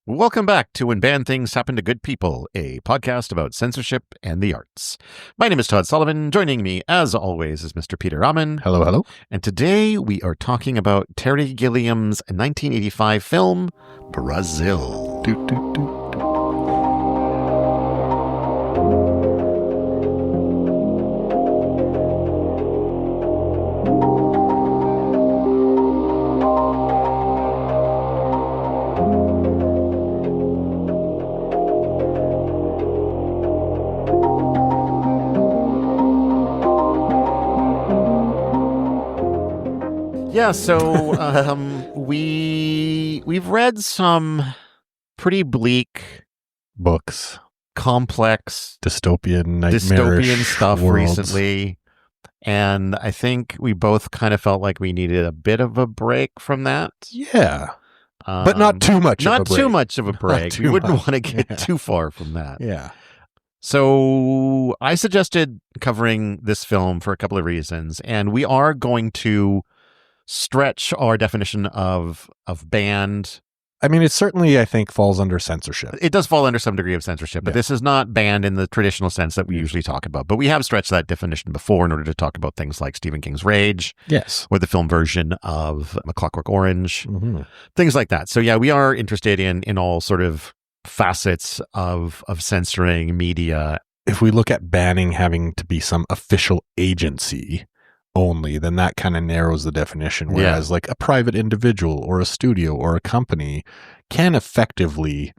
Welcome back to When Bad Things Happen to Good People, a podcast about censorship and the arts. My name is Todd Sullivan. Joining me, as always, is Mr. Peter Rahman. Hello, hello. And today we are talking about Terry Gilliam's 1985 film, Brazil. Yeah, so we've read some pretty bleak Books, complex dystopian stuff worlds. recently, and I think we both kind of felt like we needed a bit of a break from that. Yeah, but not too much. Not too much of a break. We wouldn't want to get too far from that. Yeah. So I suggested covering this film for a couple of reasons, and we are going to stretch our definition of banned. I mean, it certainly, I think, falls under censorship. It does fall under some degree of censorship, but this is not banned in the traditional sense that we usually talk about. But we have stretched that definition before in order to talk about things like Stephen King's Rage, Yes. or the film version of A Clockwork Orange, things like that. So yeah, we are interested in all sort of facets of censoring media. If we look at banning having to be some official agency only, then that kind of narrows the definition. Whereas like a private individual or a studio or a company can effectively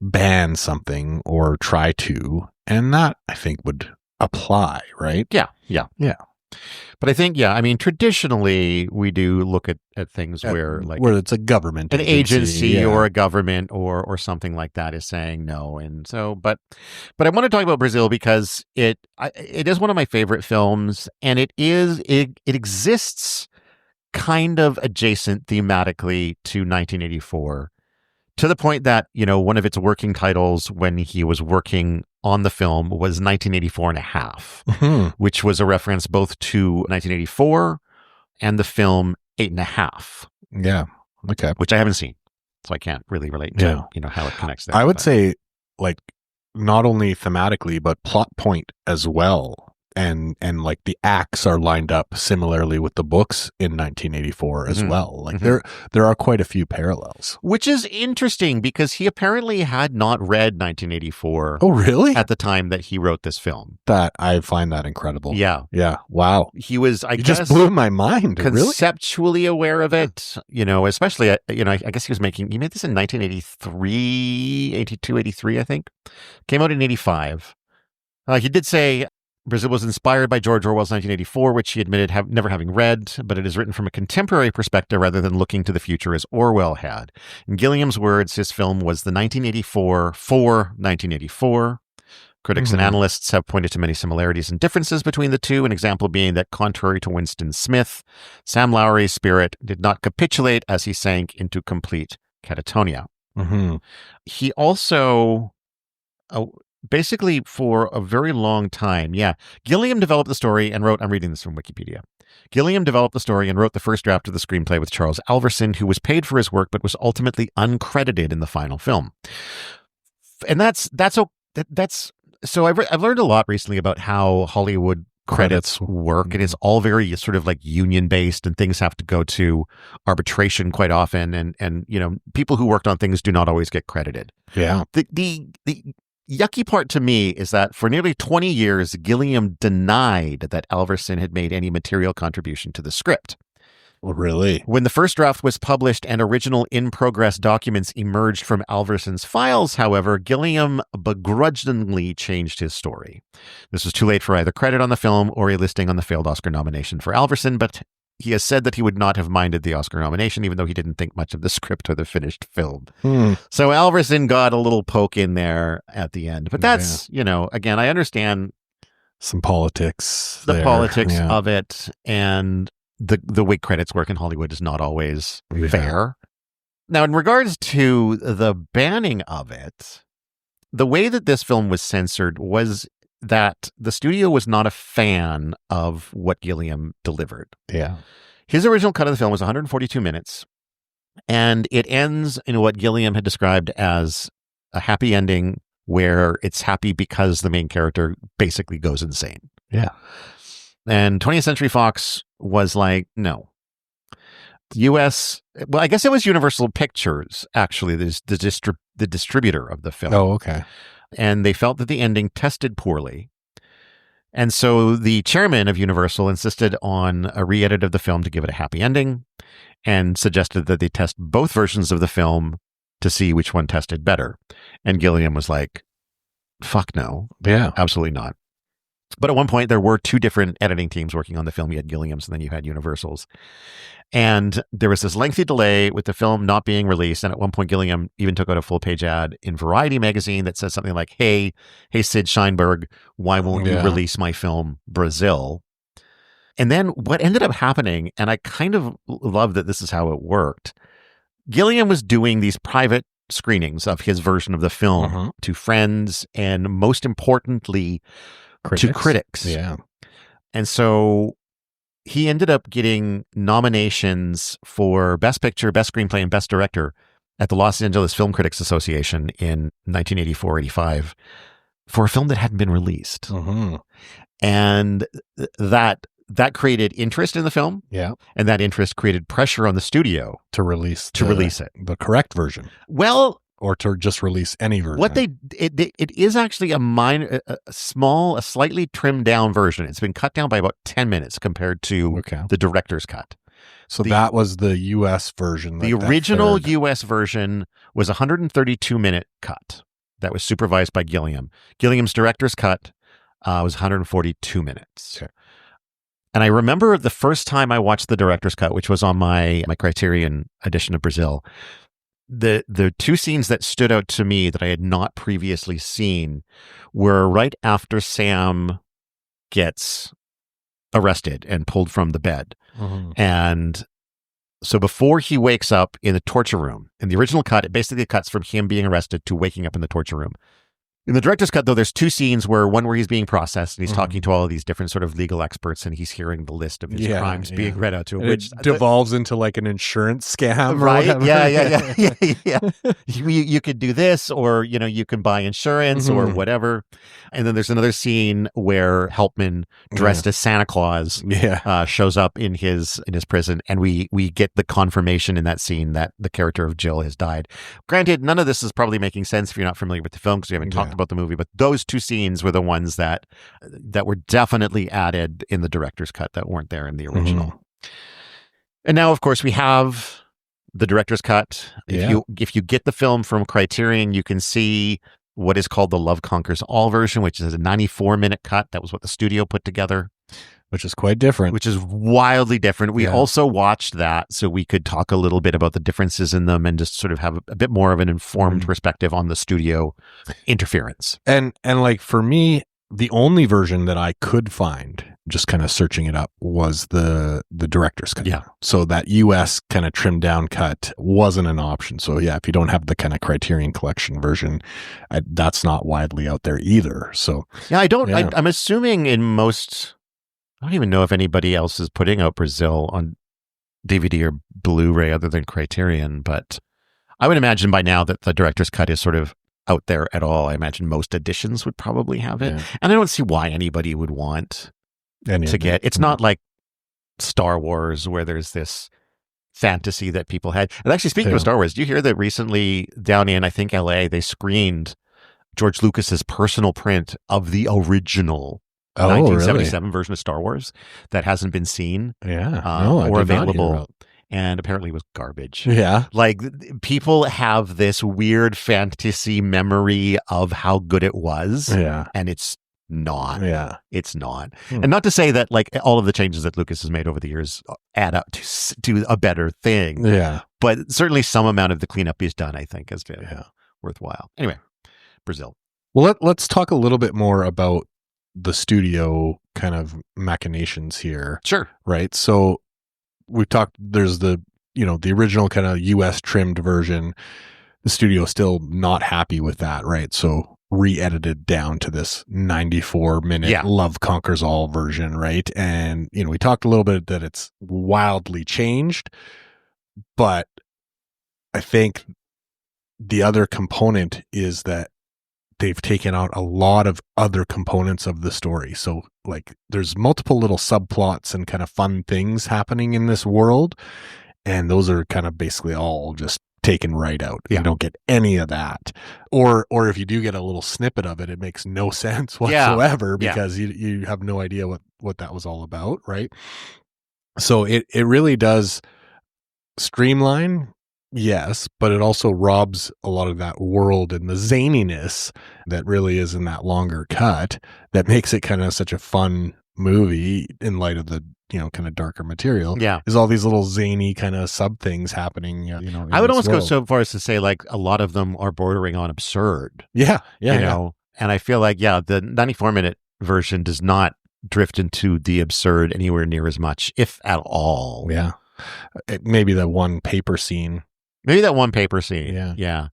ban something or try to, and that I think would apply, right? Yeah. But I think, traditionally we do look at things where it's a government an agency or a government or something like that is saying no. And so, but I want to talk about Brazil because it is one of my favorite films, and it exists kind of adjacent thematically to 1984, to the point that, one of its working titles when he was working on the film was 1984 and a half, which was a reference both to 1984 and the film 8 and a Half. Yeah. Okay. Which I haven't seen, so I can't really relate to, how it connects there. I would say, like, not only thematically, but plot point as well. And like the acts are lined up similarly with the books in 1984 as well. Like there are quite a few parallels. Which is interesting because he apparently had not read 1984. Oh, really? At the time that he wrote this film. I find that incredible. Yeah. Yeah. Wow. He was, I guess, just blew my mind. Conceptually aware of it, especially, I guess he made this in 1983, 82, 83, I think. Came out in 85. He did say Brazil was inspired by George Orwell's 1984, which he admitted never having read, but it is written from a contemporary perspective rather than looking to the future as Orwell had. In Gilliam's words, his film was the 1984 for 1984. Critics and analysts have pointed to many similarities and differences between the two, an example being that contrary to Winston Smith, Sam Lowry's spirit did not capitulate as he sank into complete catatonia. He also... basically, for a very long time, Gilliam developed the story and wrote, I'm reading this from Wikipedia. Gilliam developed the story and wrote the first draft of the screenplay with Charles Alverson, who was paid for his work but was ultimately uncredited in the final film. And so I've learned a lot recently about how Hollywood credits work. It is all very sort of like union based, and things have to go to arbitration quite often. And people who worked on things do not always get credited. Yeah. The yucky part to me is that for nearly 20 years, Gilliam denied that Alverson had made any material contribution to the script. Really? When the first draft was published and original in-progress documents emerged from Alverson's files, however, Gilliam begrudgingly changed his story. This was too late for either credit on the film or a listing on the failed Oscar nomination for Alverson, but he has said that he would not have minded the Oscar nomination, even though he didn't think much of the script or the finished film. So Alverson got a little poke in there at the end. But that's, again, I understand some politics. The politics of it, and the way credits work in Hollywood is not always fair. Now, in regards to the banning of it, the way that this film was censored was that the studio was not a fan of what Gilliam delivered. Yeah. His original cut of the film was 142 minutes. And it ends in what Gilliam had described as a happy ending where it's happy because the main character basically goes insane. Yeah. And 20th Century Fox was like, no. US, well, I guess it was Universal Pictures, actually, the distributor of the film. Oh, okay. And they felt that the ending tested poorly. And so the chairman of Universal insisted on a re-edit of the film to give it a happy ending and suggested that they test both versions of the film to see which one tested better. And Gilliam was like, fuck no. Yeah. Absolutely not. But at one point, there were two different editing teams working on the film. You had Gilliam's and then you had Universal's. And there was this lengthy delay with the film not being released. And at one point, Gilliam even took out a full-page ad in Variety magazine that says something like, hey, Sid Sheinberg, why won't you release my film, Brazil? And then what ended up happening, and I kind of love that this is how it worked, Gilliam was doing these private screenings of his version of the film to friends and, most importantly, to critics. Yeah. And so he ended up getting nominations for Best Picture, Best Screenplay, and Best Director at the Los Angeles Film Critics Association in 1984-85 for a film that hadn't been released. And that created interest in the film. Yeah. And that interest created pressure on the studio to release it. The correct version. Well, or to just release any version. What it is actually a slightly trimmed down version. It's been cut down by about 10 minutes compared to the director's cut. So that was the U.S. version. The original U.S. version was a 132-minute cut that was supervised by Gilliam. Gilliam's director's cut was 142 minutes. Okay. And I remember the first time I watched the director's cut, which was on my Criterion edition of Brazil, the two scenes that stood out to me that I had not previously seen were right after Sam gets arrested and pulled from the bed. And so before he wakes up in the torture room, in the original cut, it basically cuts from him being arrested to waking up in the torture room. In the director's cut, though, there's two scenes where he's being processed and he's talking to all of these different sort of legal experts and he's hearing the list of his crimes being read out to him. Which devolves into like an insurance scam. Right? Yeah. You could do this, or, you can buy insurance or whatever. And then there's another scene where Helpman, dressed as Santa Claus, shows up in his prison. And we get the confirmation in that scene that the character of Jill has died. Granted, none of this is probably making sense if you're not familiar with the film because we haven't talked about the movie, but those two scenes were the ones that were definitely added in the director's cut that weren't there in the original. And now, of course, we have the director's cut. If you get the film from Criterion, you can see what is called the Love Conquers All version, which is a 94-minute cut. That was what the studio put together. Which is quite different. Which is wildly different. We also watched that so we could talk a little bit about the differences in them and just sort of have a bit more of an informed perspective on the studio interference. And like for me, the only version that I could find, just kind of searching it up, was the director's cut. Yeah. So that US kind of trimmed down cut wasn't an option. So yeah, if you don't have the kind of Criterion Collection version, that's not widely out there either. So yeah, I'm assuming in most... I don't even know if anybody else is putting out Brazil on DVD or Blu-ray other than Criterion, but I would imagine by now that the director's cut is sort of out there at all. I imagine most editions would probably have it. Yeah. And I don't see why anybody would want to get... It's not like Star Wars where there's this fantasy that people had. And actually, speaking of Star Wars, do you hear that recently down in, I think, LA, they screened George Lucas's personal print of the original 1977 version of Star Wars that hasn't been seen or available, and apparently was garbage. Yeah. Like, people have this weird fantasy memory of how good it was, and it's not. Yeah. It's not. And not to say that, like, all of the changes that Lucas has made over the years add up to a better thing. Yeah. But certainly some amount of the cleanup he's done, I think, has been worthwhile. Anyway, Brazil. Well, let's talk a little bit more about the studio kind of machinations here. Sure. Right. So we've talked, there's the original kind of US trimmed version. The studio still not happy with that. Right. So re-edited down to this 94-minute Love Conquers All version. Right. And, we talked a little bit that it's wildly changed, but I think the other component is that they've taken out a lot of other components of the story. So like there's multiple little subplots and kind of fun things happening in this world. And those are kind of basically all just taken right out. Yeah. You don't get any of that. Or if you do get a little snippet of it, it makes no sense whatsoever because you have no idea what that was all about, right? So it really does streamline, yes, but it also robs a lot of that world and the zaniness that really is in that longer cut that makes it kind of such a fun movie in light of the, kind of darker material. Yeah. Is all these little zany kind of sub things happening, I would almost go so far as to say like a lot of them are bordering on absurd. Yeah. And I feel like, the 94-minute version does not drift into the absurd anywhere near as much, if at all. Yeah. Maybe that one paper scene. Yeah.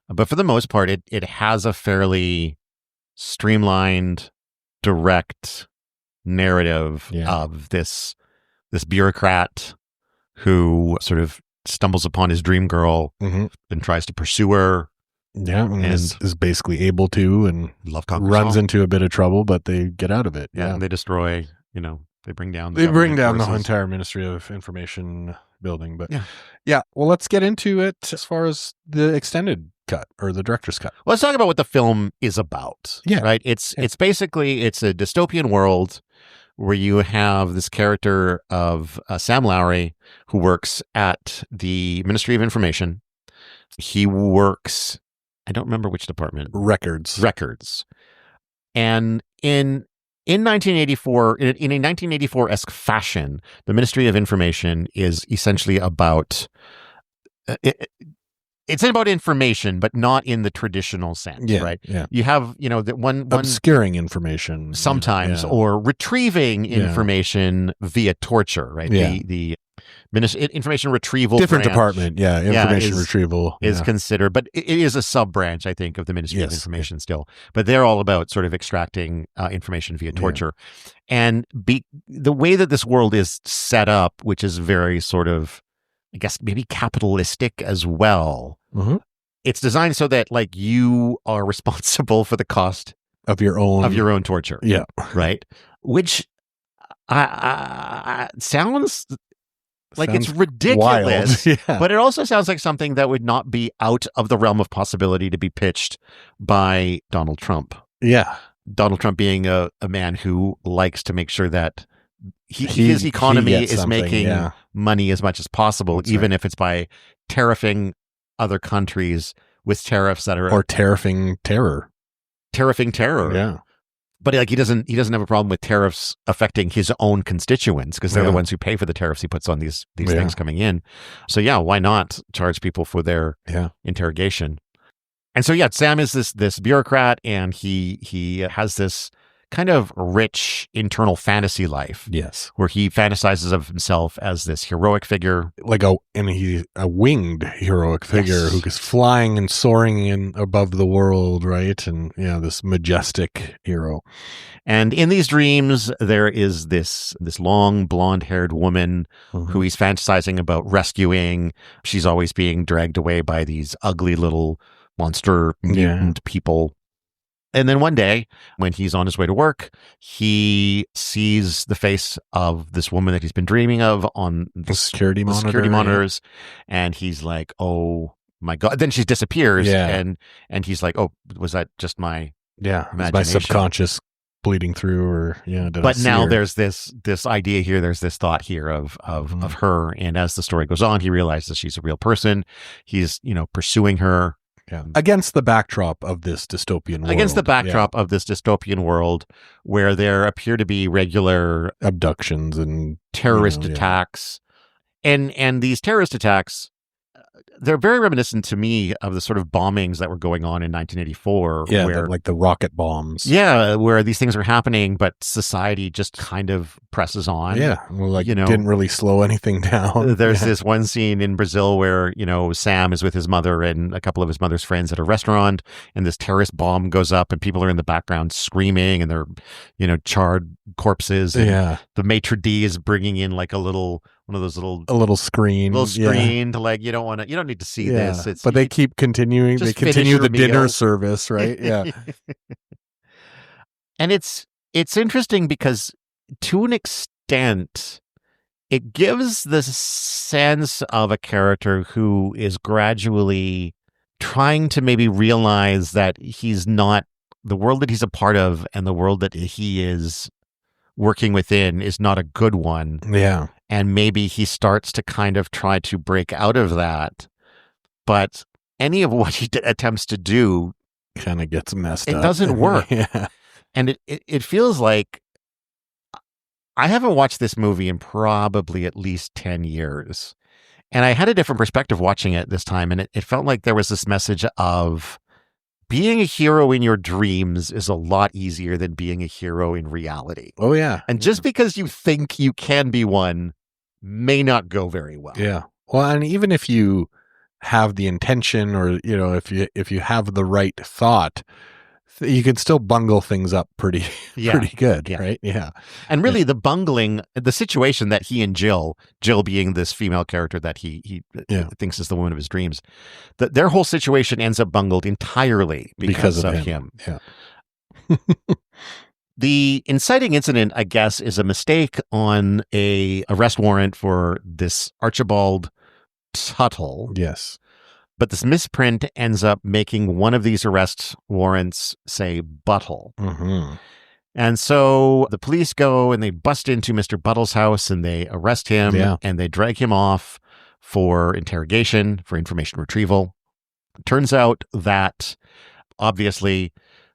But for the most part, it has a fairly streamlined, direct narrative of this bureaucrat who sort of stumbles upon his dream girl and tries to pursue her. Yeah, and is basically able to and runs into a bit of trouble, but they get out of it. Yeah, and they destroy, they bring down the entire Ministry of Information building. But well, let's get into it as far as the extended cut or the director's cut. Let's talk about what the film is about. Yeah. Right? It's basically, it's a dystopian world where you have this character of Sam Lowry who works at the Ministry of Information. He works, I don't remember which department. Records. And in 1984, in a 1984-esque fashion, the Ministry of Information is essentially about it's about information, but not in the traditional sense, right? Yeah. You have, that one obscuring information sometimes, or retrieving information via torture, right? Yeah. The information retrieval different branch, department, information retrieval is considered, but it is a sub branch, I think, of the Ministry of Information still. But they're all about sort of extracting information via torture, and the way that this world is set up, which is very sort of, I guess, maybe capitalistic as well. Mm-hmm. It's designed so that like you are responsible for the cost of your own torture. Yeah. Right. Which sounds like it's ridiculous, but it also sounds like something that would not be out of the realm of possibility to be pitched by Donald Trump. Yeah. Donald Trump being a man who likes to make sure that his economy is making money as much as possible, even if it's by tariffing other countries with tariffs that are tariffing terror. Yeah. But like he doesn't have a problem with tariffs affecting his own constituents because they're the ones who pay for the tariffs he puts on these things coming in. So why not charge people for their interrogation? And so Sam is this bureaucrat, and he has this kind of rich internal fantasy life. Yes. Where he fantasizes of himself as this heroic figure. And he's a winged heroic figure who is flying and soaring above the world, right? And this majestic hero. And in these dreams, there is this long blonde-haired woman who he's fantasizing about rescuing. She's always being dragged away by these ugly little monster mutant people. And then one day, when he's on his way to work, he sees the face of this woman that he's been dreaming of on the security monitors, and he's like, "Oh my God!" Then she disappears, and he's like, "Oh, was that just my imagination? My subconscious bleeding through?" Or but now there's this idea here. There's this thought here of her, and as the story goes on, he realizes she's a real person. He's pursuing her. Yeah. Against the backdrop of this dystopian world. Where there appear to be regular abductions and terrorist attacks. And these terrorist attacks, they're very reminiscent to me of the sort of bombings that were going on in 1984. Yeah, like the rocket bombs. Yeah, where these things are happening, but society just kind of presses on. Yeah, didn't really slow anything down. There's this one scene in Brazil where, Sam is with his mother and a couple of his mother's friends at a restaurant, and this terrorist bomb goes up, and people are in the background screaming, and they're, charred corpses. And the maitre d' is bringing in like a little one of those a little screen, to you don't need to see this. But they keep continuing. They continue the dinner service, right? Yeah. And it's interesting because to an extent, it gives the sense of a character who is gradually trying to maybe realize that he's not, the world that he's a part of and the world that he is working within is not a good one. Yeah. And maybe he starts to kind of try to break out of that. But any of what he attempts to do kind of gets messed up. It doesn't work. Yeah. And it feels like I haven't watched this movie in probably at least 10 years. And I had a different perspective watching it this time. And it felt like there was this message of being a hero in your dreams is a lot easier than being a hero in reality. Oh, yeah. And just because you think you can be one may not go very well. Yeah. Well, and even if you have the intention or, if you have the right thought, you can still bungle things up pretty good, right? Yeah. And really the bungling, the situation that he and Jill being this female character that he thinks is the woman of his dreams, their whole situation ends up bungled entirely because of him. Yeah. The inciting incident, I guess, is a mistake on a arrest warrant for this Archibald Tuttle. Yes. But this misprint ends up making one of these arrest warrants say Buttle. Mm-hmm. And so the police go and they bust into Mr. Buttle's house and they arrest him and they drag him off for interrogation, for information retrieval. Turns out that obviously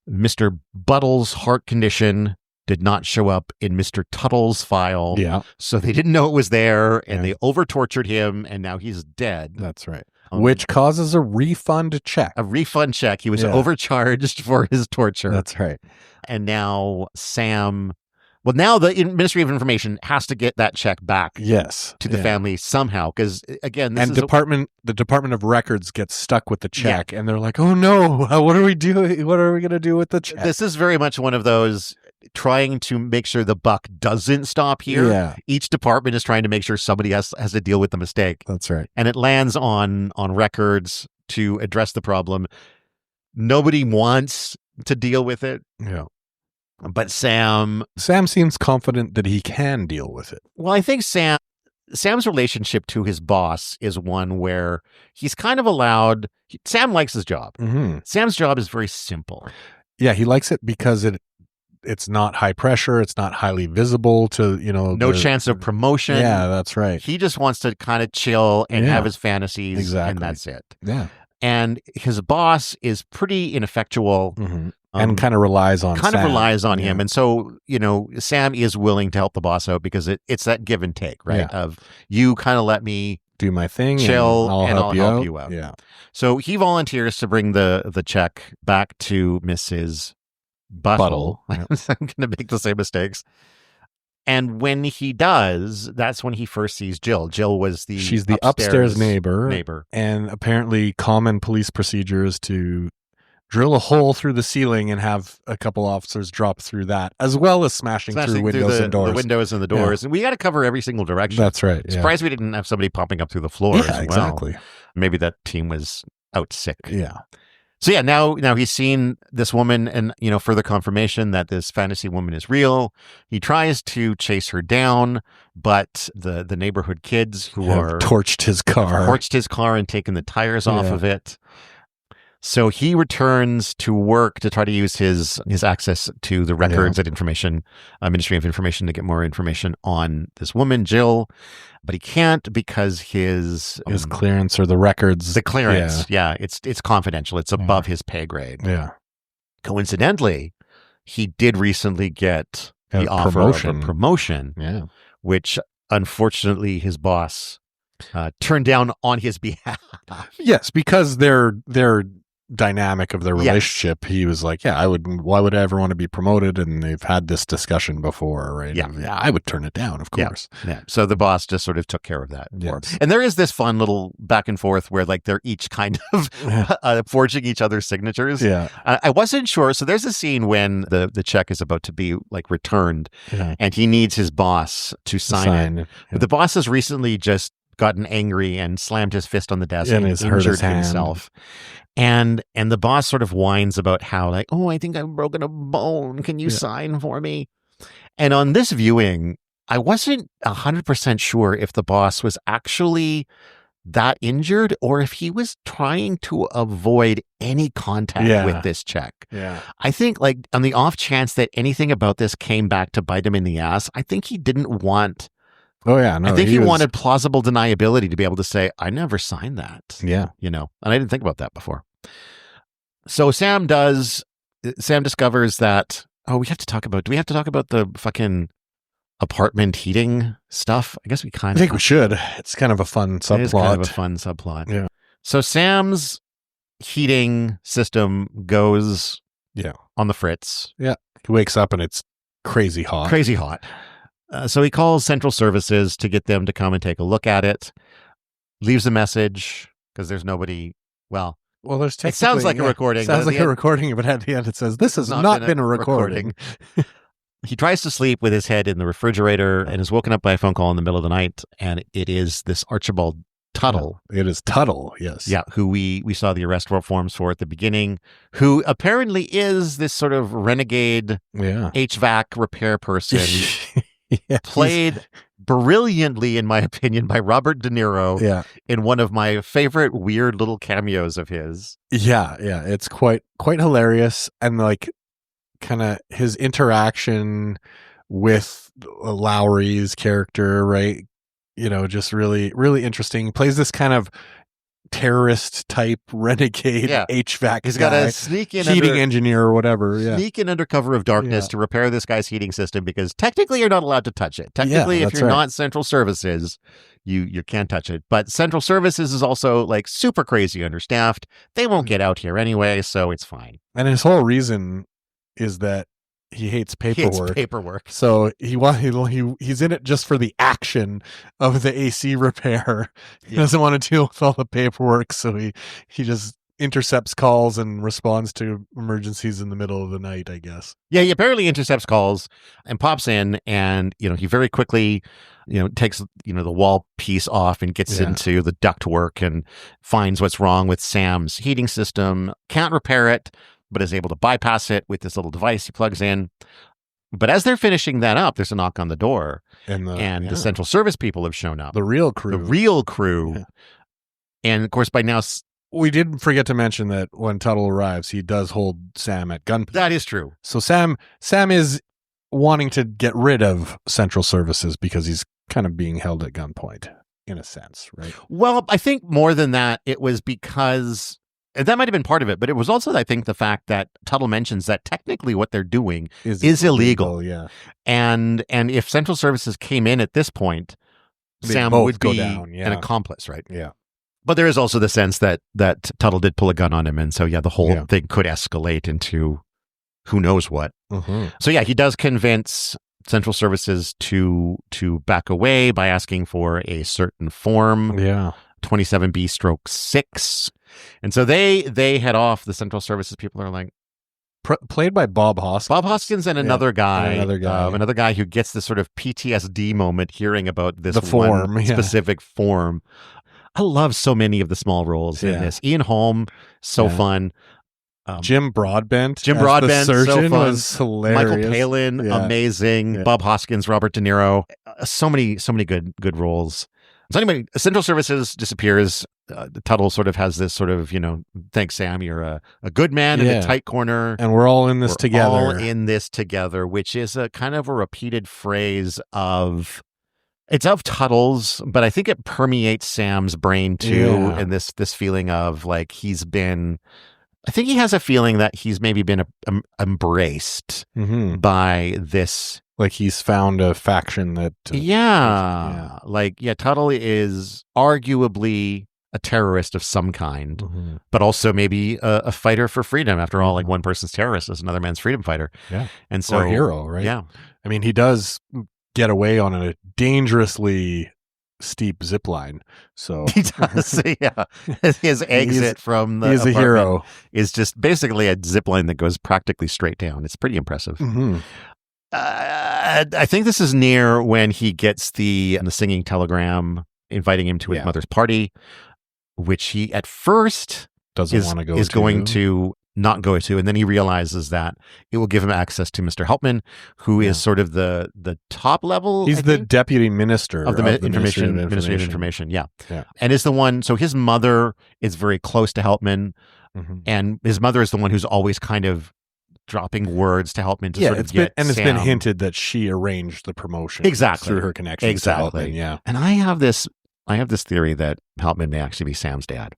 Mr. Buttle's heart condition did not show up in Mr. Tuttle's file. Yeah. So they didn't know it was there and they over-tortured him and now he's dead. That's right. Which causes a refund check. A refund check. He was overcharged for his torture. That's right. And now now the Ministry of Information has to get that check back. Yes. To the family somehow. Because again, the Department of Records gets stuck with the check and they're like, oh no, what are we doing? What are we going to do with the check? This is very much one of those trying to make sure the buck doesn't stop here. Yeah. Each department is trying to make sure somebody has to deal with the mistake. That's right. And it lands on records to address the problem. Nobody wants to deal with it. Yeah. But Sam seems confident that he can deal with it. Well, I think Sam's relationship to his boss is one where he's kind of allowed. Sam likes his job. Mm-hmm. Sam's job is very simple. Yeah, he likes it because it's not high pressure. It's not highly visible to, no chance of promotion. Yeah, that's right. He just wants to kind of chill and have his fantasies. Exactly. And that's it. Yeah. And his boss is pretty ineffectual. Mm-hmm. And kind of relies on him. And so, Sam is willing to help the boss out because it's that give and take, right? Yeah. Of you kind of let me do my thing, chill, and I'll help you out. Yeah. So he volunteers to bring the check back to Mrs. Buttle. Yep. I'm going to make the same mistakes. And when he does, that's when he first sees Jill. Jill was she's the upstairs neighbor. And apparently common police procedure is to drill a hole through the ceiling and have a couple officers drop through that, as well as smashing through windows and doors. The windows and the doors. Yeah. And we got to cover every single direction. That's right. Yeah. Surprised we didn't have somebody popping up through the floor as well. Exactly. Maybe that team was out sick. Yeah. So yeah, now he's seen this woman and, further confirmation that this fantasy woman is real. He tries to chase her down, but the neighborhood kids who have torched his car and taken the tires off of it. So he returns to work to try to use his access to the records at Ministry of Information to get more information on this woman, Jill. But he can't because his clearance or the records. The clearance, it's confidential. It's above his pay grade. Yeah. Coincidentally, he did recently get the offer of a promotion, which unfortunately his boss turned down on his behalf. Yes, because they're dynamic of their relationship, he was like, yeah, why would I ever want to be promoted? And they've had this discussion before, right? Yeah. I would turn it down, of course. Yeah. So the boss just sort of took care of that. Yes. And there is this fun little back and forth where like they're each kind of forging each other's signatures. Yeah. I wasn't sure. So there's a scene when the check is about to be like returned and he needs his boss to sign it. But the boss has recently just gotten angry and slammed his fist on the desk and injured himself. And the boss sort of whines about how like, oh, I think I've broken a bone. Can you sign for me? And on this viewing, I wasn't 100% sure if the boss was actually that injured or if he was trying to avoid any contact with this check. Yeah. I think like on the off chance that anything about this came back to bite him in the ass, I think he didn't want... Oh, yeah. No, I think he wanted plausible deniability to be able to say, I never signed that. Yeah. You know, and I didn't think about that before. So Sam discovers that, do we have to talk about the fucking apartment heating stuff? I guess we I think we should. It's kind of a fun subplot. It is kind of a fun subplot. Yeah. So Sam's heating system goes on the fritz. Yeah. He wakes up and it's crazy hot. Crazy hot. So he calls Central Services to get them to come and take a look at it. Leaves a message because there's nobody. Well, there's it sounds like a recording. Sounds like a recording, but at the end it says, this has not been a recording. He tries to sleep with his head in the refrigerator and is woken up by a phone call in the middle of the night. And it is this Archibald Tuttle. It is Tuttle, yes. Yeah, who we saw the arrest forms for at the beginning, who apparently is this sort of renegade HVAC repair person. Played brilliantly, in my opinion, by Robert De Niro in one of my favorite weird little cameos of his. Yeah. It's quite hilarious. And like kind of his interaction with Lowry's character, right? You know, just really, really interesting. Plays this kind of terrorist type renegade HVAC. He's got to sneak in heating engineer or whatever. Sneak in under cover of darkness to repair this guy's heating system because technically you're not allowed to touch it. Technically, if you're not Central Services, you can't touch it. But Central Services is also like super crazy understaffed. They won't get out here anyway, so it's fine. And his whole reason is that he hates paperwork. So he's in it just for the action of the AC repair. He doesn't want to deal with all the paperwork, so he just intercepts calls and responds to emergencies in the middle of the night, I guess. Yeah, he apparently intercepts calls and pops in, and he very quickly takes the wall piece off and gets into the ductwork and finds what's wrong with Sam's heating system. Can't repair it, but is able to bypass it with this little device he plugs in. But as they're finishing that up, there's a knock on the door, and the Central Service people have shown up. The real crew. Yeah. And of course, by now, we didn't forget to mention that when Tuttle arrives, he does hold Sam at gunpoint. That is true. So Sam is wanting to get rid of Central Services because he's kind of being held at gunpoint, in a sense, right? Well, I think more than that, it was because... that might have been part of it, but it was also, I think, the fact that Tuttle mentions that technically what they're doing is illegal. Yeah. And if Central Services came in at this point, Sam would be an accomplice, right? Yeah. But there is also the sense that Tuttle did pull a gun on him. And so, the whole thing could escalate into who knows what. Mm-hmm. So, he does convince Central Services to back away by asking for a certain form. Yeah. 27B/6. And so they head off. The Central Services people are like, played by Bob Hoskins. Bob Hoskins and another guy. Another guy who gets this sort of PTSD moment hearing about this specific form. I love so many of the small roles in this. Ian Holm, fun. Jim Broadbent. Surgeon, so fun. Was hilarious. Michael Palin, amazing. Yeah. Bob Hoskins, Robert De Niro. So many good roles. So anyway, Central Services disappears. Tuttle sort of has this sort of, thanks, Sam, you're a good man in a tight corner. And we're all in this together. Which is a kind of a repeated phrase of Tuttle's, but I think it permeates Sam's brain too. And this feeling of like I think he has a feeling that he's maybe been embraced by this. Like he's found a faction that... Tuttle is arguably a terrorist of some kind, but also maybe a fighter for freedom. After all, like one person's terrorist is another man's freedom fighter. Yeah. And so or a hero, right? Yeah. I mean, he does get away on a dangerously steep zip line. So he does, yeah. His exit from the he's a hero. Is just basically a zip line that goes practically straight down. It's pretty impressive. I think this is near when he gets the singing telegram inviting him to his mother's party, which he at first doesn't want to go is going to not go to, and then he realizes that it will give him access to Mr. Helpman, who is sort of the top level. He's the deputy minister of the Ministry of Information. Yeah, and is the one. So his mother is very close to Helpman, and his mother is the one who's always kind of dropping words to Helpman to sort of get and it's Sam. been hinted that she arranged the promotion through her connection. Exactly. Yeah, and I have this theory that Helpman may actually be Sam's dad.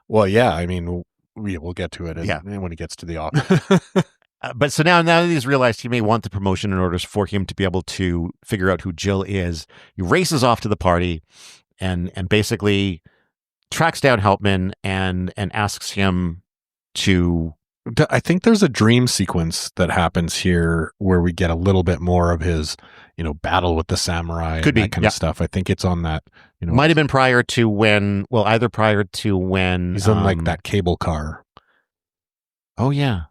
Well, yeah, I mean, we'll get to it when he gets to the office. But so now that he's realized he may want the promotion in order for him to be able to figure out who Jill is, he races off to the party and basically tracks down Helpman and asks him to... I think there's a dream sequence that happens here where we get a little bit more of his, battle with the samurai and that kind of stuff. I think it's on that, might have been prior to when he's on like that cable car. Oh yeah.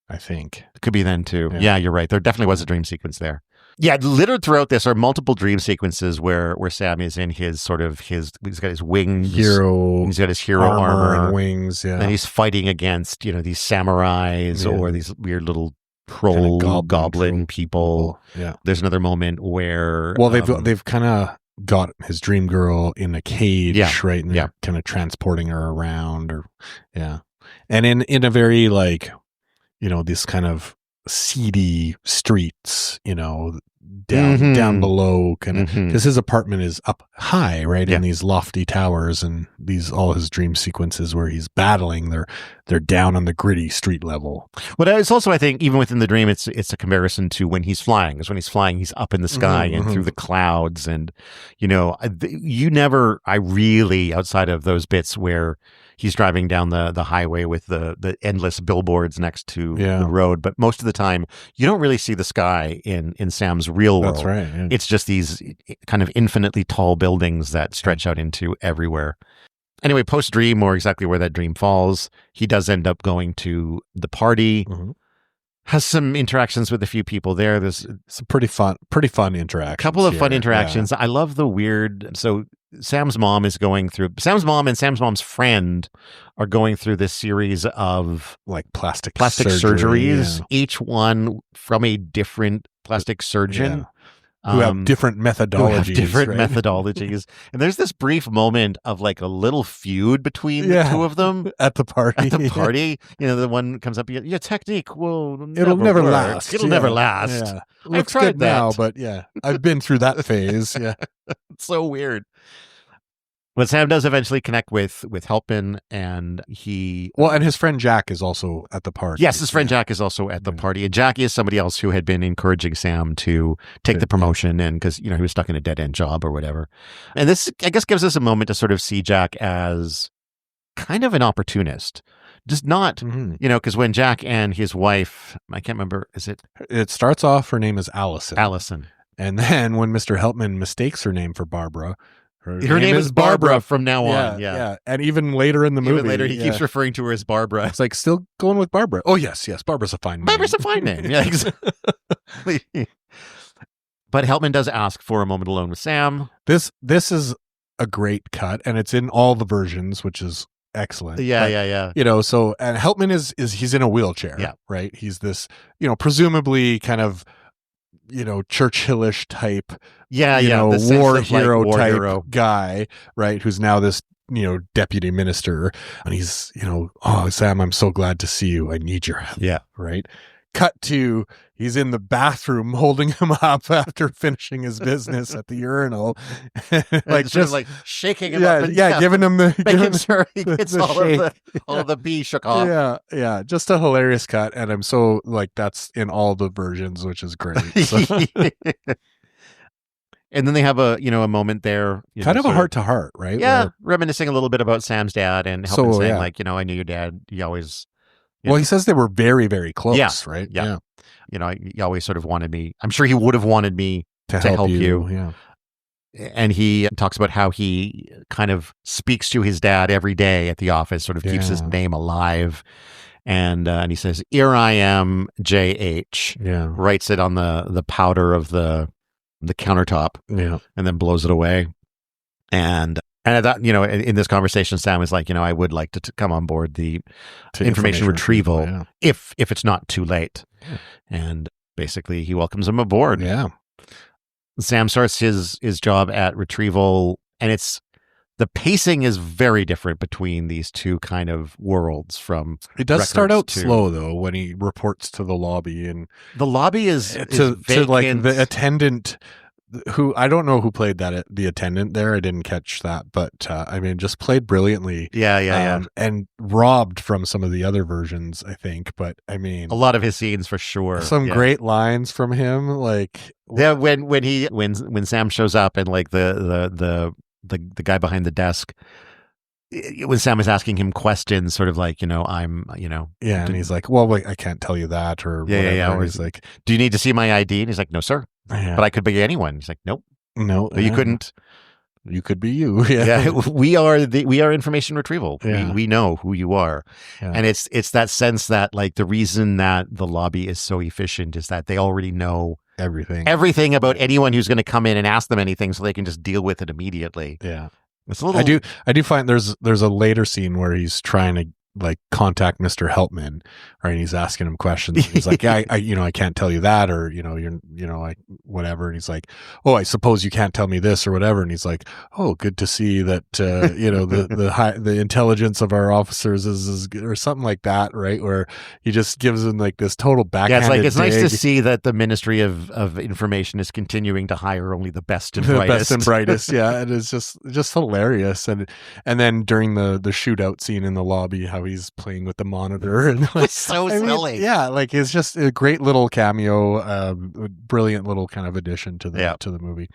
I think it could be then too. Yeah, you're right. There definitely was a dream sequence there. Yeah, littered throughout this are multiple dream sequences where Sam is in his he's got his wings, he's got his hero armor and wings, and he's fighting against these samurais or these weird little troll goblin people. Yeah, there's another moment where they've kind of got his dream girl in a cage, right, and they're kind of transporting her around, and in a very this kind of seedy streets, down below, kind of, because his apartment is up high, right, in these lofty towers, and all his dream sequences where he's battling, they're down on the gritty street level. But it's also, I think, even within the dream, it's a comparison to when he's flying. Because when he's flying, he's up in the sky and through the clouds, and I really, outside of those bits where he's driving down the highway with the endless billboards next to the road, but most of the time you don't really see the sky in Sam's real world. That's right. Yeah. It's just these kind of infinitely tall buildings that stretch out into everywhere. Anyway, post-dream, or exactly where that dream falls, he does end up going to the party. Has some interactions with a few people there. There's some pretty fun interactions. A couple of fun interactions. I love the weird. So Sam's mom and Sam's mom's friend are going through this series of like plastic surgeries, each one from a different plastic surgeon. Who have different methodologies. And there's this brief moment of like a little feud between the two of them at the party. The one comes up, your technique will it'll never last. It'll never last. Yeah. I've tried that now, but I've been through that phase. Yeah. It's so weird. But Sam does eventually connect with Helpman, and and his friend Jack is also at the party. Yes, his friend Jack is also at the party, and Jack is somebody else who had been encouraging Sam to take the promotion, and because he was stuck in a dead end job or whatever. And this, I guess, gives us a moment to sort of see Jack as kind of an opportunist. Just not, because when Jack and his wife, I can't remember, it starts off, her name is Allison. Allison. And then when Mr. Helpman mistakes her name for Barbara, her name is Barbara from now on. Yeah. And even later in the movie. Even later, he keeps referring to her as Barbara. It's like, still going with Barbara. Oh, yes. Barbara's a fine name. Barbara's a fine name. Yeah, exactly. But Helpman does ask for a moment alone with Sam. This is a great cut, and it's in all the versions, which is excellent. Yeah. So, and Helpman is he's in a wheelchair, right? He's this, presumably kind of, Churchillish type, war hero guy, right? Who's now this, deputy minister, and he's, oh, Sam, I'm so glad to see you. I need your help. Yeah. Right. Cut to, he's in the bathroom holding him up after finishing his business at the urinal, like shaking him up. And giving him making sure he gets all of the bee shook off. Yeah, just a hilarious cut, and I'm so that's in all the versions, which is great. So. And then they have a moment there. Kind of a heart-to-heart, right? Yeah, reminiscing a little bit about Sam's dad and helping saying, like, I knew your dad. He always... Well, he says they were very, very close, right? Yeah. He always sort of wanted me. I'm sure he would have wanted me to help you. Yeah. And he talks about how he kind of speaks to his dad every day at the office, sort of keeps his name alive. And he says, "Here I am, J.H." Yeah. Writes it on the powder of the countertop. Yeah. And then blows it away. And at that, in this conversation, Sam is like, I would like to come on board the information retrieval if it's not too late. Yeah. And basically he welcomes him aboard. Yeah. Sam starts his job at retrieval, and the pacing is very different between these two kind of worlds. From it does start out slow though when he reports to the lobby, and the lobby is to like the attendant, who I don't know who played the attendant there. I didn't catch that, but just played brilliantly. Yeah. And robbed from some of the other versions, I think. But a lot of his scenes for sure. Some great lines from him, like when Sam shows up and like the guy behind the desk, when Sam is asking him questions, sort of like, and he's like, well, wait, I can't tell you that, or whatever. Yeah. Or he's like, do you need to see my ID? And he's like, no, sir. Yeah. But I could be anyone. He's like, nope. No, you couldn't. You could be you. Yeah. We are information retrieval. Yeah. We know who you are. Yeah. And it's that sense that like the reason that the lobby is so efficient is that they already know everything about anyone who's going to come in and ask them anything, so they can just deal with it immediately. Yeah. It's a little... I do find there's a later scene where he's trying to like contact Mr. Helpman, right? And he's asking him questions. He's like, yeah, I can't tell you that, or like whatever. And he's like, oh, I suppose you can't tell me this or whatever. And he's like, oh, good to see that the intelligence of our officers is good, or something like that, right? Where he just gives him like this total backhanded. Yeah, it's nice to see that the Ministry of Information is continuing to hire only the best and brightest. The best and brightest, yeah. And it's just hilarious. And then during the shootout scene in the lobby, how he's playing with the monitor, and like, it's so silly. Yeah, like it's just a great little cameo, brilliant little kind of addition to the movie.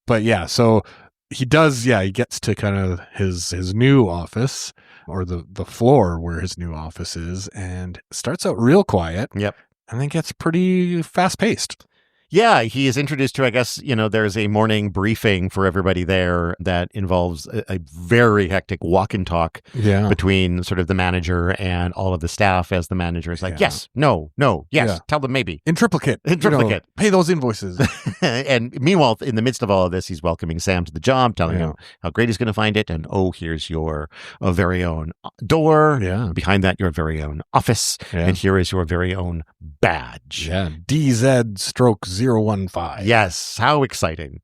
But yeah, so he gets to kind of his new office, or the floor where his new office is, and starts out real quiet. Yep. And then gets pretty fast paced. Yeah, he is introduced to, I guess, there's a morning briefing for everybody there that involves a very hectic walk and talk between sort of the manager and all of the staff, as the manager is like, yes, no, yes, tell them maybe. In triplicate. Pay those invoices. And meanwhile, in the midst of all of this, he's welcoming Sam to the job, telling him how great he's going to find it. And, here's your very own door. Yeah. Behind that, your very own office. Yeah. And here is your very own badge. Yeah. DZ/015. Yes, how exciting.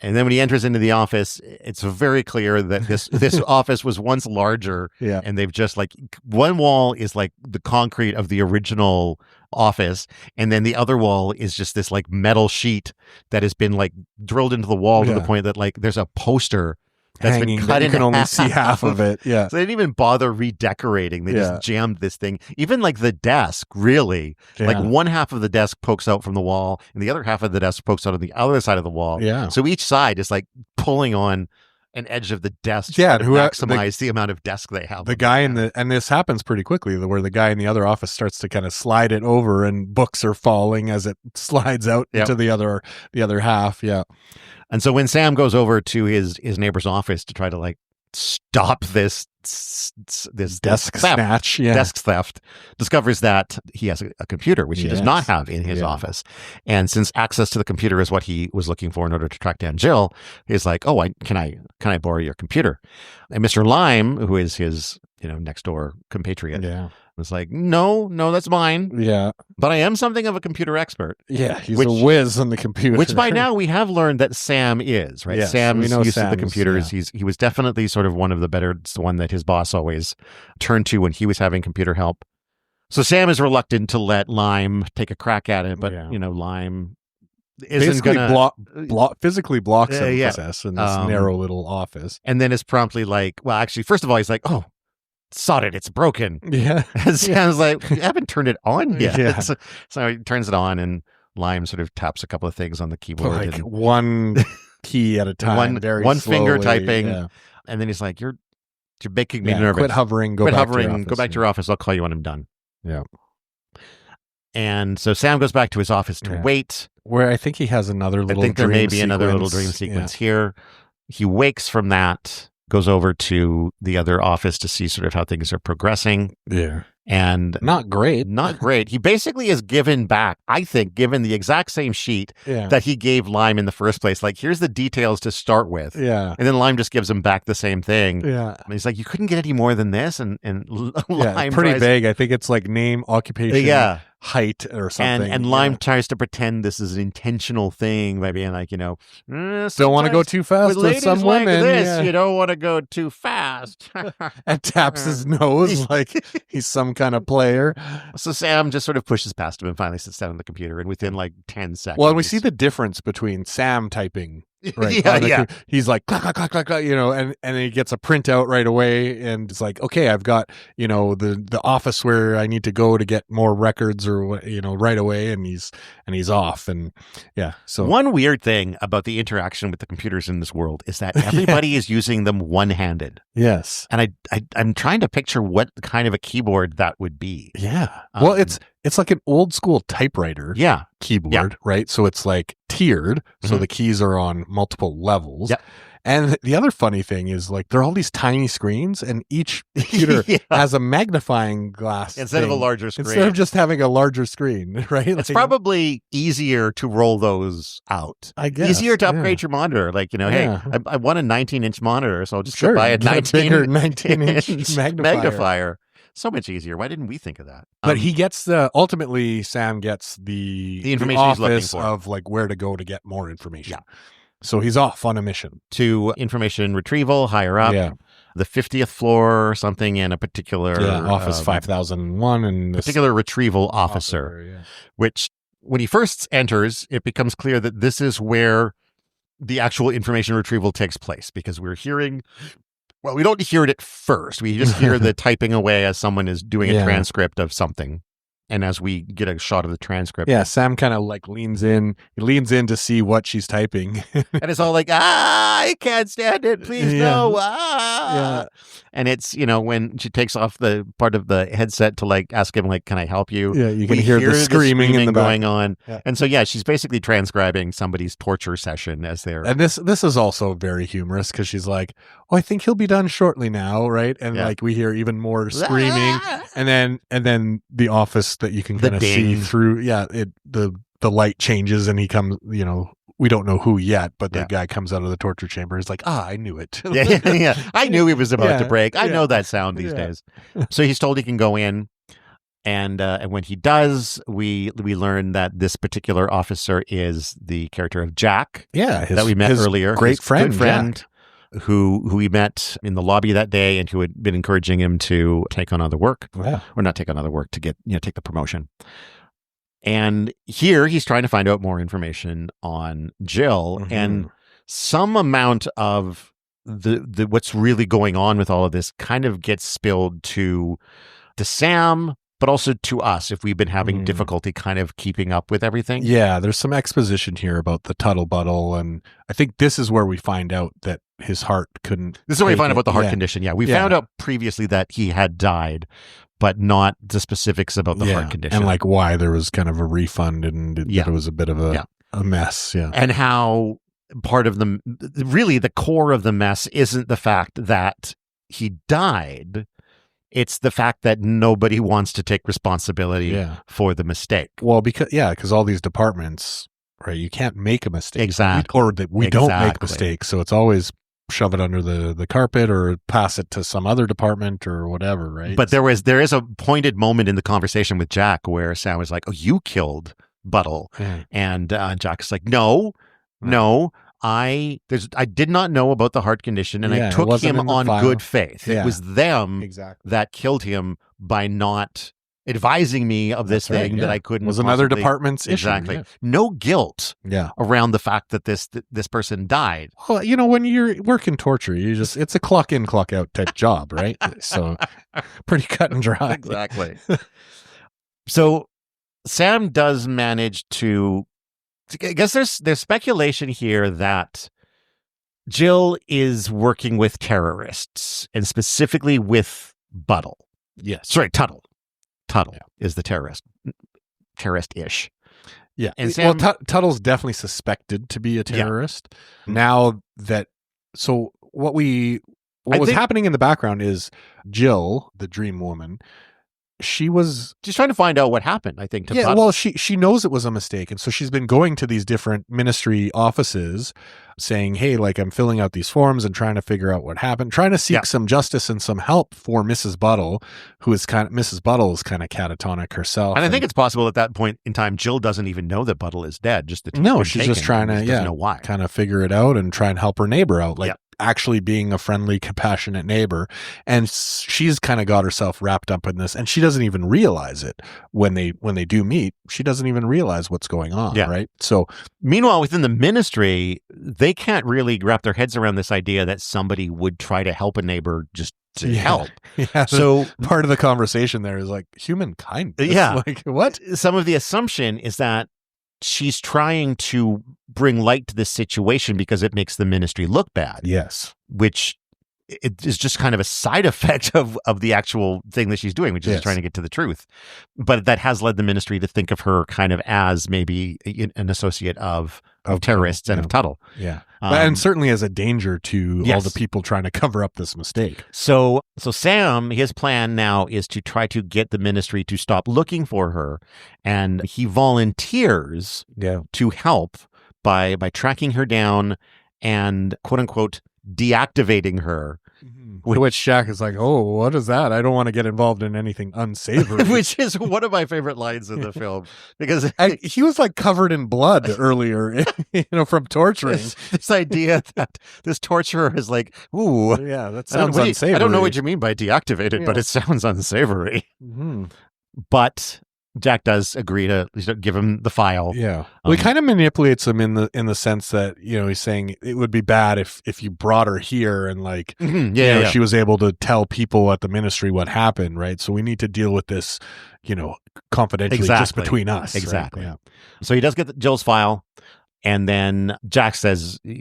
And then when he enters into the office, it's very clear that this office was once larger. Yeah. And they've just like, one wall is like the concrete of the original office, and then the other wall is just this like metal sheet that has been like drilled into the wall to the point that like there's a poster that's hanging, been cut you in can only half. see half of it. Yeah. So they didn't even bother redecorating. They just jammed this thing. Even like the desk, really. Yeah. Like one half of the desk pokes out from the wall, and the other half of the desk pokes out on the other side of the wall. Yeah. So each side is like pulling on an edge of the desk to maximize the amount of desk they have. The guy and this happens pretty quickly, where the guy in the other office starts to kind of slide it over, and books are falling as it slides out into the other half. Yeah. And so when Sam goes over to his neighbor's office to try to like stop this desk theft, discovers that he has a computer, which he does not have in his office. And since access to the computer is what he was looking for in order to track down Jill, he's like, "Oh, can I borrow your computer?" And Mr. Lime, who is his next door compatriot, was like, no, that's mine. Yeah. But I am something of a computer expert. Yeah, he's a whiz on the computer. Which by now we have learned that Sam is, right? Yes, Sam's used to the Sam's, computers. He was definitely sort of one of the better, one that his boss always turned to when he was having computer help. So Sam is reluctant to let Lime take a crack at it, but Lime isn't going to physically blocks him access in this narrow little office. And then is promptly like, well, actually, first of all, he's like, "Oh, sod it, it's broken." Yeah. And Sam's like, "You haven't turned it on yet." Yeah. So he turns it on, and Lime sort of taps a couple of things on the keyboard. Like one key at a time, very one slowly, finger typing, yeah. And then he's like, "You're making me nervous. Quit hovering. Go back to your office. I'll call you when I'm done." Yeah. And so Sam goes back to his office to wait. Where I think he has another little. I think there may be another little dream sequence here. He wakes from that, goes over to the other office to see sort of how things are progressing. Yeah. And not great. He basically is given back, I think, given the exact same sheet that he gave Lime in the first place. Like, here's the details to start with. Yeah. And then Lime just gives him back the same thing. Yeah. And he's like, you couldn't get any more than this? And Lime pretty vague. I think it's like name, occupation, height or something. And Lime tries to pretend this is an intentional thing by being like, don't want to go too fast with some like women. This, you don't want to go too fast. And taps his nose like he's some kind of player. So Sam just sort of pushes past him and finally sits down on the computer. And within like 10 seconds. Well, and we see the difference between Sam typing. Right. He's like, clack, clack, clack, clack, clack, and he gets a printout right away. And it's like, okay, I've got, the office where I need to go to get more records or, right away. And he's off. And so one weird thing about the interaction with the computers in this world is that everybody is using them one-handed. Yes. And I'm trying to picture what kind of a keyboard that would be. Yeah. Well, it's like an old school typewriter keyboard, right? So it's like tiered. So the keys are on multiple levels. Yep. And the other funny thing is like there are all these tiny screens and each computer has a magnifying glass instead of a larger screen. Instead of just having a larger screen, right? It's probably easier to roll those out. I guess. Easier to upgrade your monitor. Like, hey, I want a 19-inch monitor, so I'll just buy a bigger 19-inch magnifier. So much easier. Why didn't we think of that? But he gets ultimately Sam gets the information he's looking for of like where to go to get more information. Yeah. So he's off on a mission to information retrieval higher up. Yeah. The 50th floor or something in a particular office 5001 and particular retrieval officer, which when he first enters, it becomes clear that this is where the actual information retrieval takes place because we're hearing. Well, we don't hear it at first. We just hear the typing away as someone is doing a transcript of something. And as we get a shot of the transcript. Yeah, Sam kind of like leans in. He leans in to see what she's typing. And it's all like, I can't stand it. Please no. Yeah. And it's, when she takes off the part of the headset to like ask him, like, can I help you? Yeah, you can hear the screaming in the going on. Yeah. And so, she's basically transcribing somebody's torture session as they're. And this is also very humorous because she's like, oh, I think he'll be done shortly now, right? And like we hear even more screaming. And then the office that you can kind of see through. Yeah, the light changes and he comes, we don't know who yet, but the guy comes out of the torture chamber. He's like, I knew it. I knew he was about to break. I know that sound these days. So he's told he can go in. And when he does, we learn that this particular officer is the character of Jack. Yeah. That we met earlier. Great friend. Good friend. Who we met in the lobby that day and who had been encouraging him to take on other work. Yeah. Or not take on other work, to get, take the promotion. And here he's trying to find out more information on Jill and some amount of the what's really going on with all of this kind of gets spilled to Sam, but also to us if we've been having difficulty kind of keeping up with everything. Yeah, there's some exposition here about the Tuttle-Buttle, and I think this is where we find out that his heart couldn't. This is where we find out about the heart condition. Yeah, we found out previously that he had died, but not the specifics about the heart condition. And like why there was kind of a refund and it was a bit of a mess. Yeah. And how part of really the core of the mess isn't the fact that he died. It's the fact that nobody wants to take responsibility for the mistake. Well, because all these departments, right, you can't make a mistake. Exactly. Or that we don't make mistakes. So it's always shove it under the carpet or pass it to some other department or whatever, right? But there is a pointed moment in the conversation with Jack where Sam was like, oh, you killed Buttle. And Jack is like, no, I did not know about the heart condition and I took him on good faith. It was them that killed him by not advising me of this thing that I couldn't. It was another department's issue. Exactly. Yeah. No guilt around the fact that this person died. Well, when you're working torture, it's a clock in, clock out type job, right? So pretty cut and dry. Exactly. So Sam does manage to, I guess there's speculation here that Jill is working with terrorists, and specifically with Buttle. Yes. Sorry, Tuttle. Tuttle is the terrorist. Terrorist-ish. Yeah. And Sam, Tuttle's definitely suspected to be a terrorist. Now that, so what was happening in the background is Jill, the dream woman, she's trying to find out what happened, I think. To Buttle. Well, she knows it was a mistake. And so she's been going to these different ministry offices saying, hey, like, I'm filling out these forms and trying to figure out what happened, trying to seek some justice and some help for Mrs. Buttle, Mrs. Buttle is kind of catatonic herself. And I think it's possible at that point in time, Jill doesn't even know that Buttle is dead. Just she's just trying to, doesn't know why. kind of figure it out and try and help her neighbor out. Like, actually being a friendly, compassionate neighbor. And she's kind of got herself wrapped up in this, and she doesn't even realize it when they do meet. She doesn't even realize what's going on, right? So meanwhile, within the ministry, they can't really wrap their heads around this idea that somebody would try to help a neighbor just to help. Yeah. So part of the conversation there is like human kindness. Yeah. Like, what? Some of the assumption is that she's trying to bring light to this situation because it makes the ministry look bad. Yes. Which it is just kind of a side effect of the actual thing that she's doing, which is trying to get to the truth. But that has led the ministry to think of her kind of as maybe an associate of terrorists and of Tuttle. Yeah. And certainly as a danger to all the people trying to cover up this mistake. So Sam, his plan now is to try to get the ministry to stop looking for her. And he volunteers to help by tracking her down and, quote unquote, deactivating her. Which Jack is like, oh, what is that? I don't want to get involved in anything unsavory. Which is one of my favorite lines in the film, because he was like covered in blood earlier, from torturing. This idea that this torturer is like, ooh, yeah, that sounds unsavory. I don't know what you mean by deactivated, but it sounds unsavory. Mm-hmm. But Jack does agree to give him the file. Yeah. Well, he kind of manipulates him in the sense that, he's saying it would be bad if you brought her here and like, she was able to tell people at the ministry what happened, right? So we need to deal with this, confidentially just between us. Exactly. Right? Yeah. So he does get Jill's file. And then Jack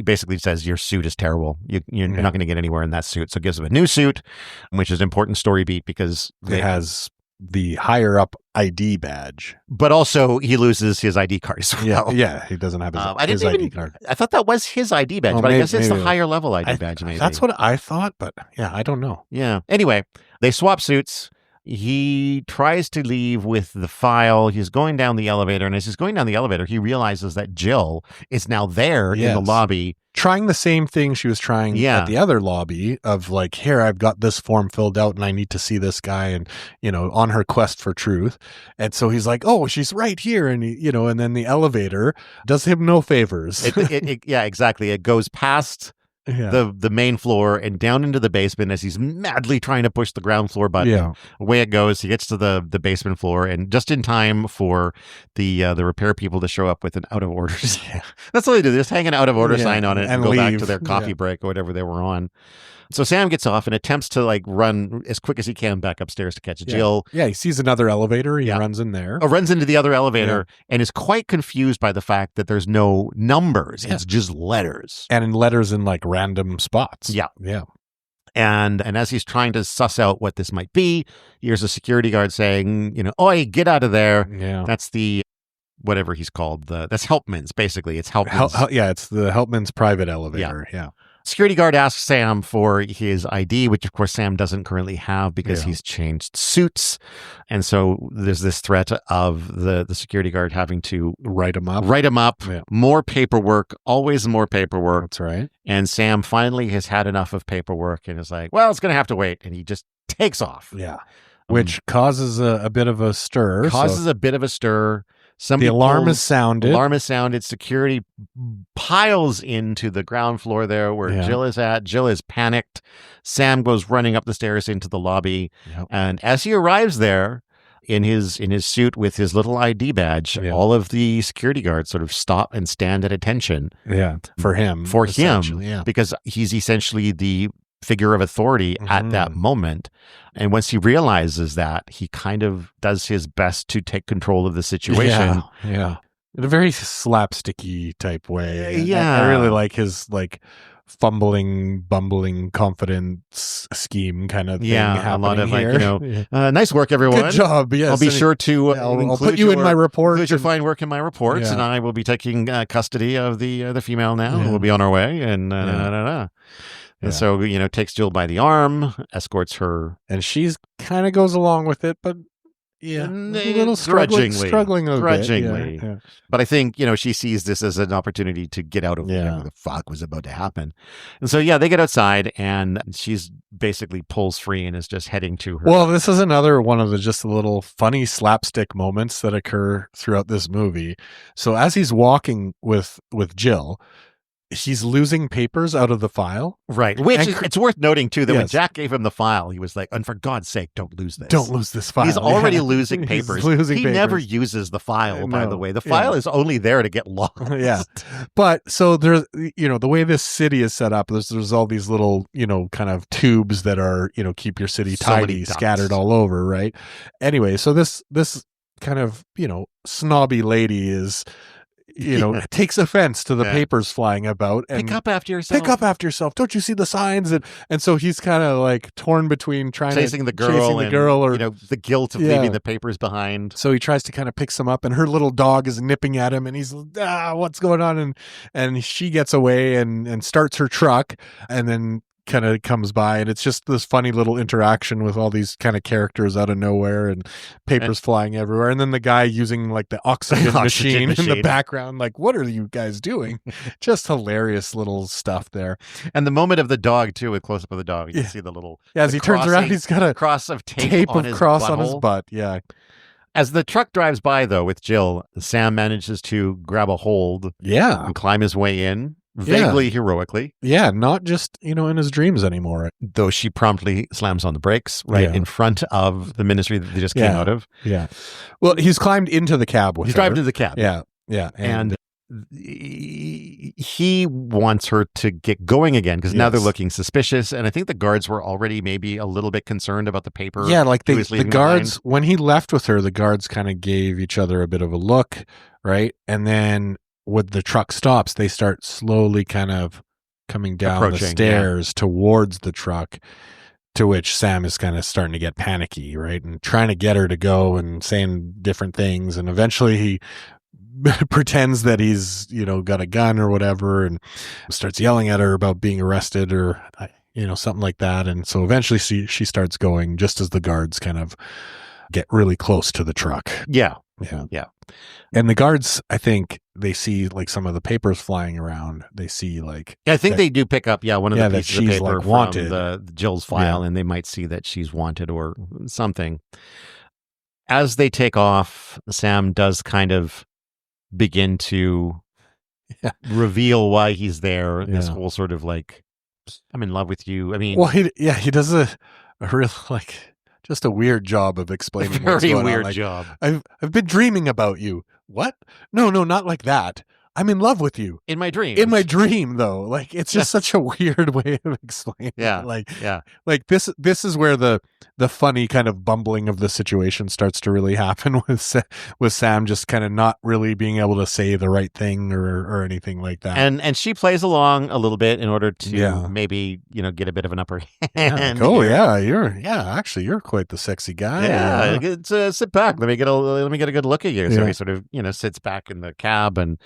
basically says, your suit is terrible. You're not going to get anywhere in that suit. So gives him a new suit, which is an important story beat because it has the higher up ID badge, but also he loses his ID card as well. Yeah, he doesn't have his ID card. I thought that was his ID badge, but I guess it's the higher level ID badge. Maybe that's what I thought, but I don't know. Yeah. Anyway, they swap suits. He tries to leave with the file. He's going down the elevator, and as he's going down the elevator, he realizes that Jill is now there in the lobby, trying the same thing she was trying at the other lobby of like, here, I've got this form filled out and I need to see this guy, and, on her quest for truth. And so he's like, oh, she's right here. And, and then the elevator does him no favors. Yeah, exactly. It goes past the main floor and down into the basement as he's madly trying to push the ground floor button. Yeah. Away it goes. He gets to the basement floor, and just in time for the repair people to show up with an out of order. That's all they do. They just hang an out of order sign on it and go back to their coffee break or whatever they were on. So Sam gets off and attempts to like run as quick as he can back upstairs to catch Jill. Yeah, he sees another elevator. He runs in there. Runs into the other elevator and is quite confused by the fact that there's no numbers. It's just letters. And in letters in like random spots. Yeah. Yeah. And as he's trying to suss out what this might be, here's a security guard saying, oi, get out of there. Yeah. That's the whatever he's called. That's Helpman's, basically. It's Helpman's. It's the Helpman's private elevator. Yeah. Security guard asks Sam for his ID, which of course Sam doesn't currently have because he's changed suits. And so there's this threat of the security guard having to write him up. Yeah. More paperwork, always more paperwork. That's right. And Sam finally has had enough of paperwork and is like, well, it's going to have to wait. And he just takes off. Yeah. Which causes a bit of a stir. A bit of a stir. The alarm is sounded. Security piles into the ground floor there where Jill is at. Jill is panicked. Sam goes running up the stairs into the lobby. Yep. And as he arrives there in his suit with his little ID badge, all of the security guards sort of stop and stand at attention. Yeah. For him. Because he's essentially the figure of authority at that moment. And once he realizes that, he kind of does his best to take control of the situation. Yeah. In a very slapsticky type way. Yeah. I really like his fumbling, bumbling confidence scheme kind of thing happening a lot of here. Nice work, everyone. Good job. Yes, I'll be sure to I'll put you in my report. Include your fine work in my reports, and I will be taking custody of the female now. We'll be on our way, and And so, takes Jill by the arm, escorts her. And she's kind of goes along with it, but a little struggling a grudgingly. bit. Yeah. But I think, she sees this as an opportunity to get out of whatever the fuck was about to happen. And so, they get outside, and she's basically pulls free and is just heading to her. Well, this is another one of the just little funny slapstick moments that occur throughout this movie. So as he's walking with Jill, he's losing papers out of the file. Right. Which it's worth noting, too, that when Jack gave him the file, he was like, and for God's sake, don't lose this. Don't lose this file. He's already losing papers. He never uses the file, by the way. The file is only there to get lost. Yeah. But so there's, the way this city is set up, there's all these little, kind of tubes that are, keep your city tidy, scattered all over, right? Anyway, so this kind of, snobby lady is... takes offense to the papers flying about. And pick up after yourself. Don't you see the signs? And so he's kind of like torn between chasing the girl or the guilt of leaving the papers behind. So he tries to kind of pick some up, and her little dog is nipping at him, and he's what's going on? And she gets away and starts her truck, and then kind of comes by, and it's just this funny little interaction with all these kind of characters out of nowhere and papers flying everywhere, and then the guy using like the oxygen machine in the background, like, what are you guys doing? Just hilarious little stuff there. And the moment of the dog too, with close up of the dog, you see the little as he turns around, he's got a cross of tape on his butt. As the truck drives by, though, with Jill, Sam manages to grab a hold and climb his way in. Vaguely heroically. Yeah, not just, in his dreams anymore. Though she promptly slams on the brakes in front of the ministry that they just came out of. Yeah. Well, he's climbed into the cab with her. He's climbed into the cab. Yeah. Yeah. And he wants her to get going again because now they're looking suspicious. And I think the guards were already maybe a little bit concerned about the paper. Yeah, like the guards, when he left with her, the guards kind of gave each other a bit of a look, right? And then when the truck stops, they start slowly kind of coming down the stairs towards the truck, to which Sam is kind of starting to get panicky, right? And trying to get her to go and saying different things. And eventually he pretends that he's, got a gun or whatever and starts yelling at her about being arrested or, something like that. And so eventually she starts going just as the guards kind of get really close to the truck. Yeah. And the guards, I think they see like some of the papers flying around. They see like... I think they do pick up, one of the pieces of paper like wanted. from the Jill's file, and they might see that she's wanted or something. As they take off, Sam does kind of begin to reveal why he's there. This whole sort of like, I'm in love with you. I mean... Well, he does a real like... Just a weird job of explaining what's going on. Very weird job. I've been dreaming about you. What? No, not like that. I'm in love with you. In my dream. In my dream, though. Like, it's just such a weird way of explaining it. Like this is where the funny kind of bumbling of the situation starts to really happen with Sam just kind of not really being able to say the right thing or anything like that. And she plays along a little bit in order to maybe, get a bit of an upper hand. Actually, you're quite the sexy guy. Yeah. Sit back. Let me get a good look at you. So he sort of, sits back in the cab and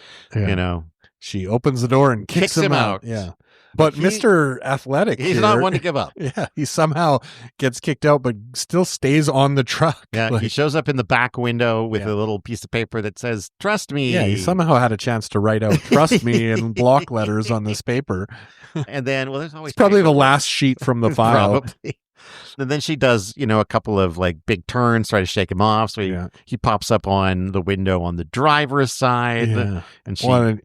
she opens the door and kicks him out. Yeah. But Mr. Athletic, he's not one to give up. Yeah, he somehow gets kicked out, but still stays on the truck. Yeah, he shows up in the back window with a little piece of paper that says, "Trust me." Yeah, he somehow had a chance to write out "Trust me" in block letters on this paper. And then, there's always probably the last sheet from the file. Probably. And then she does, a couple of like big turns, try to shake him off. So he pops up on the window on the driver's side, and she.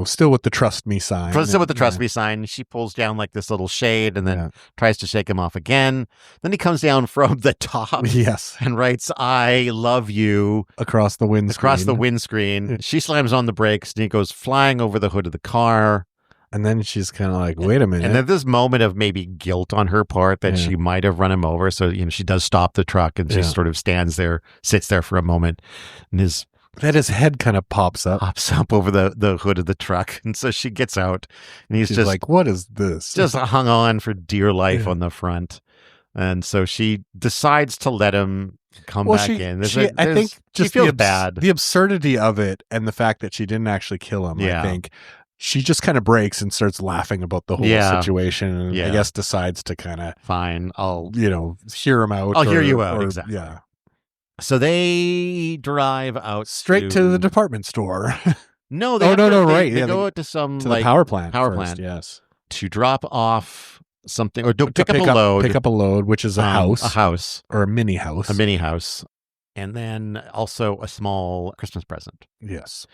Still with the trust me sign. Still with the trust me sign. She pulls down like this little shade and then tries to shake him off again. Then he comes down from the top. Yes. And writes, "I love you." Across the windscreen. She slams on the brakes and he goes flying over the hood of the car. And then she's kind of like, wait a minute. And then this moment of maybe guilt on her part that she might have run him over. So, she does stop the truck and she sort of sits there for a moment and is That his head kind of pops up over the hood of the truck. And so she gets out, and he's She's just like, what is this? Just hung on for dear life on the front. And so she decides to let him come back in. I think just she feels bad. The absurdity of it and the fact that she didn't actually kill him, I think she just kind of breaks and starts laughing about the whole situation. And I guess decides to kind of, fine, I'll, hear him out. I'll hear you out. Exactly. Yeah. So they drive out straight to the department store. No, they They go out to the power plant. Plant. Yes. To drop off something, or pick up a load. Pick up a load, which is a house. Or a mini house. A mini house. And then also a small Christmas present. Yes.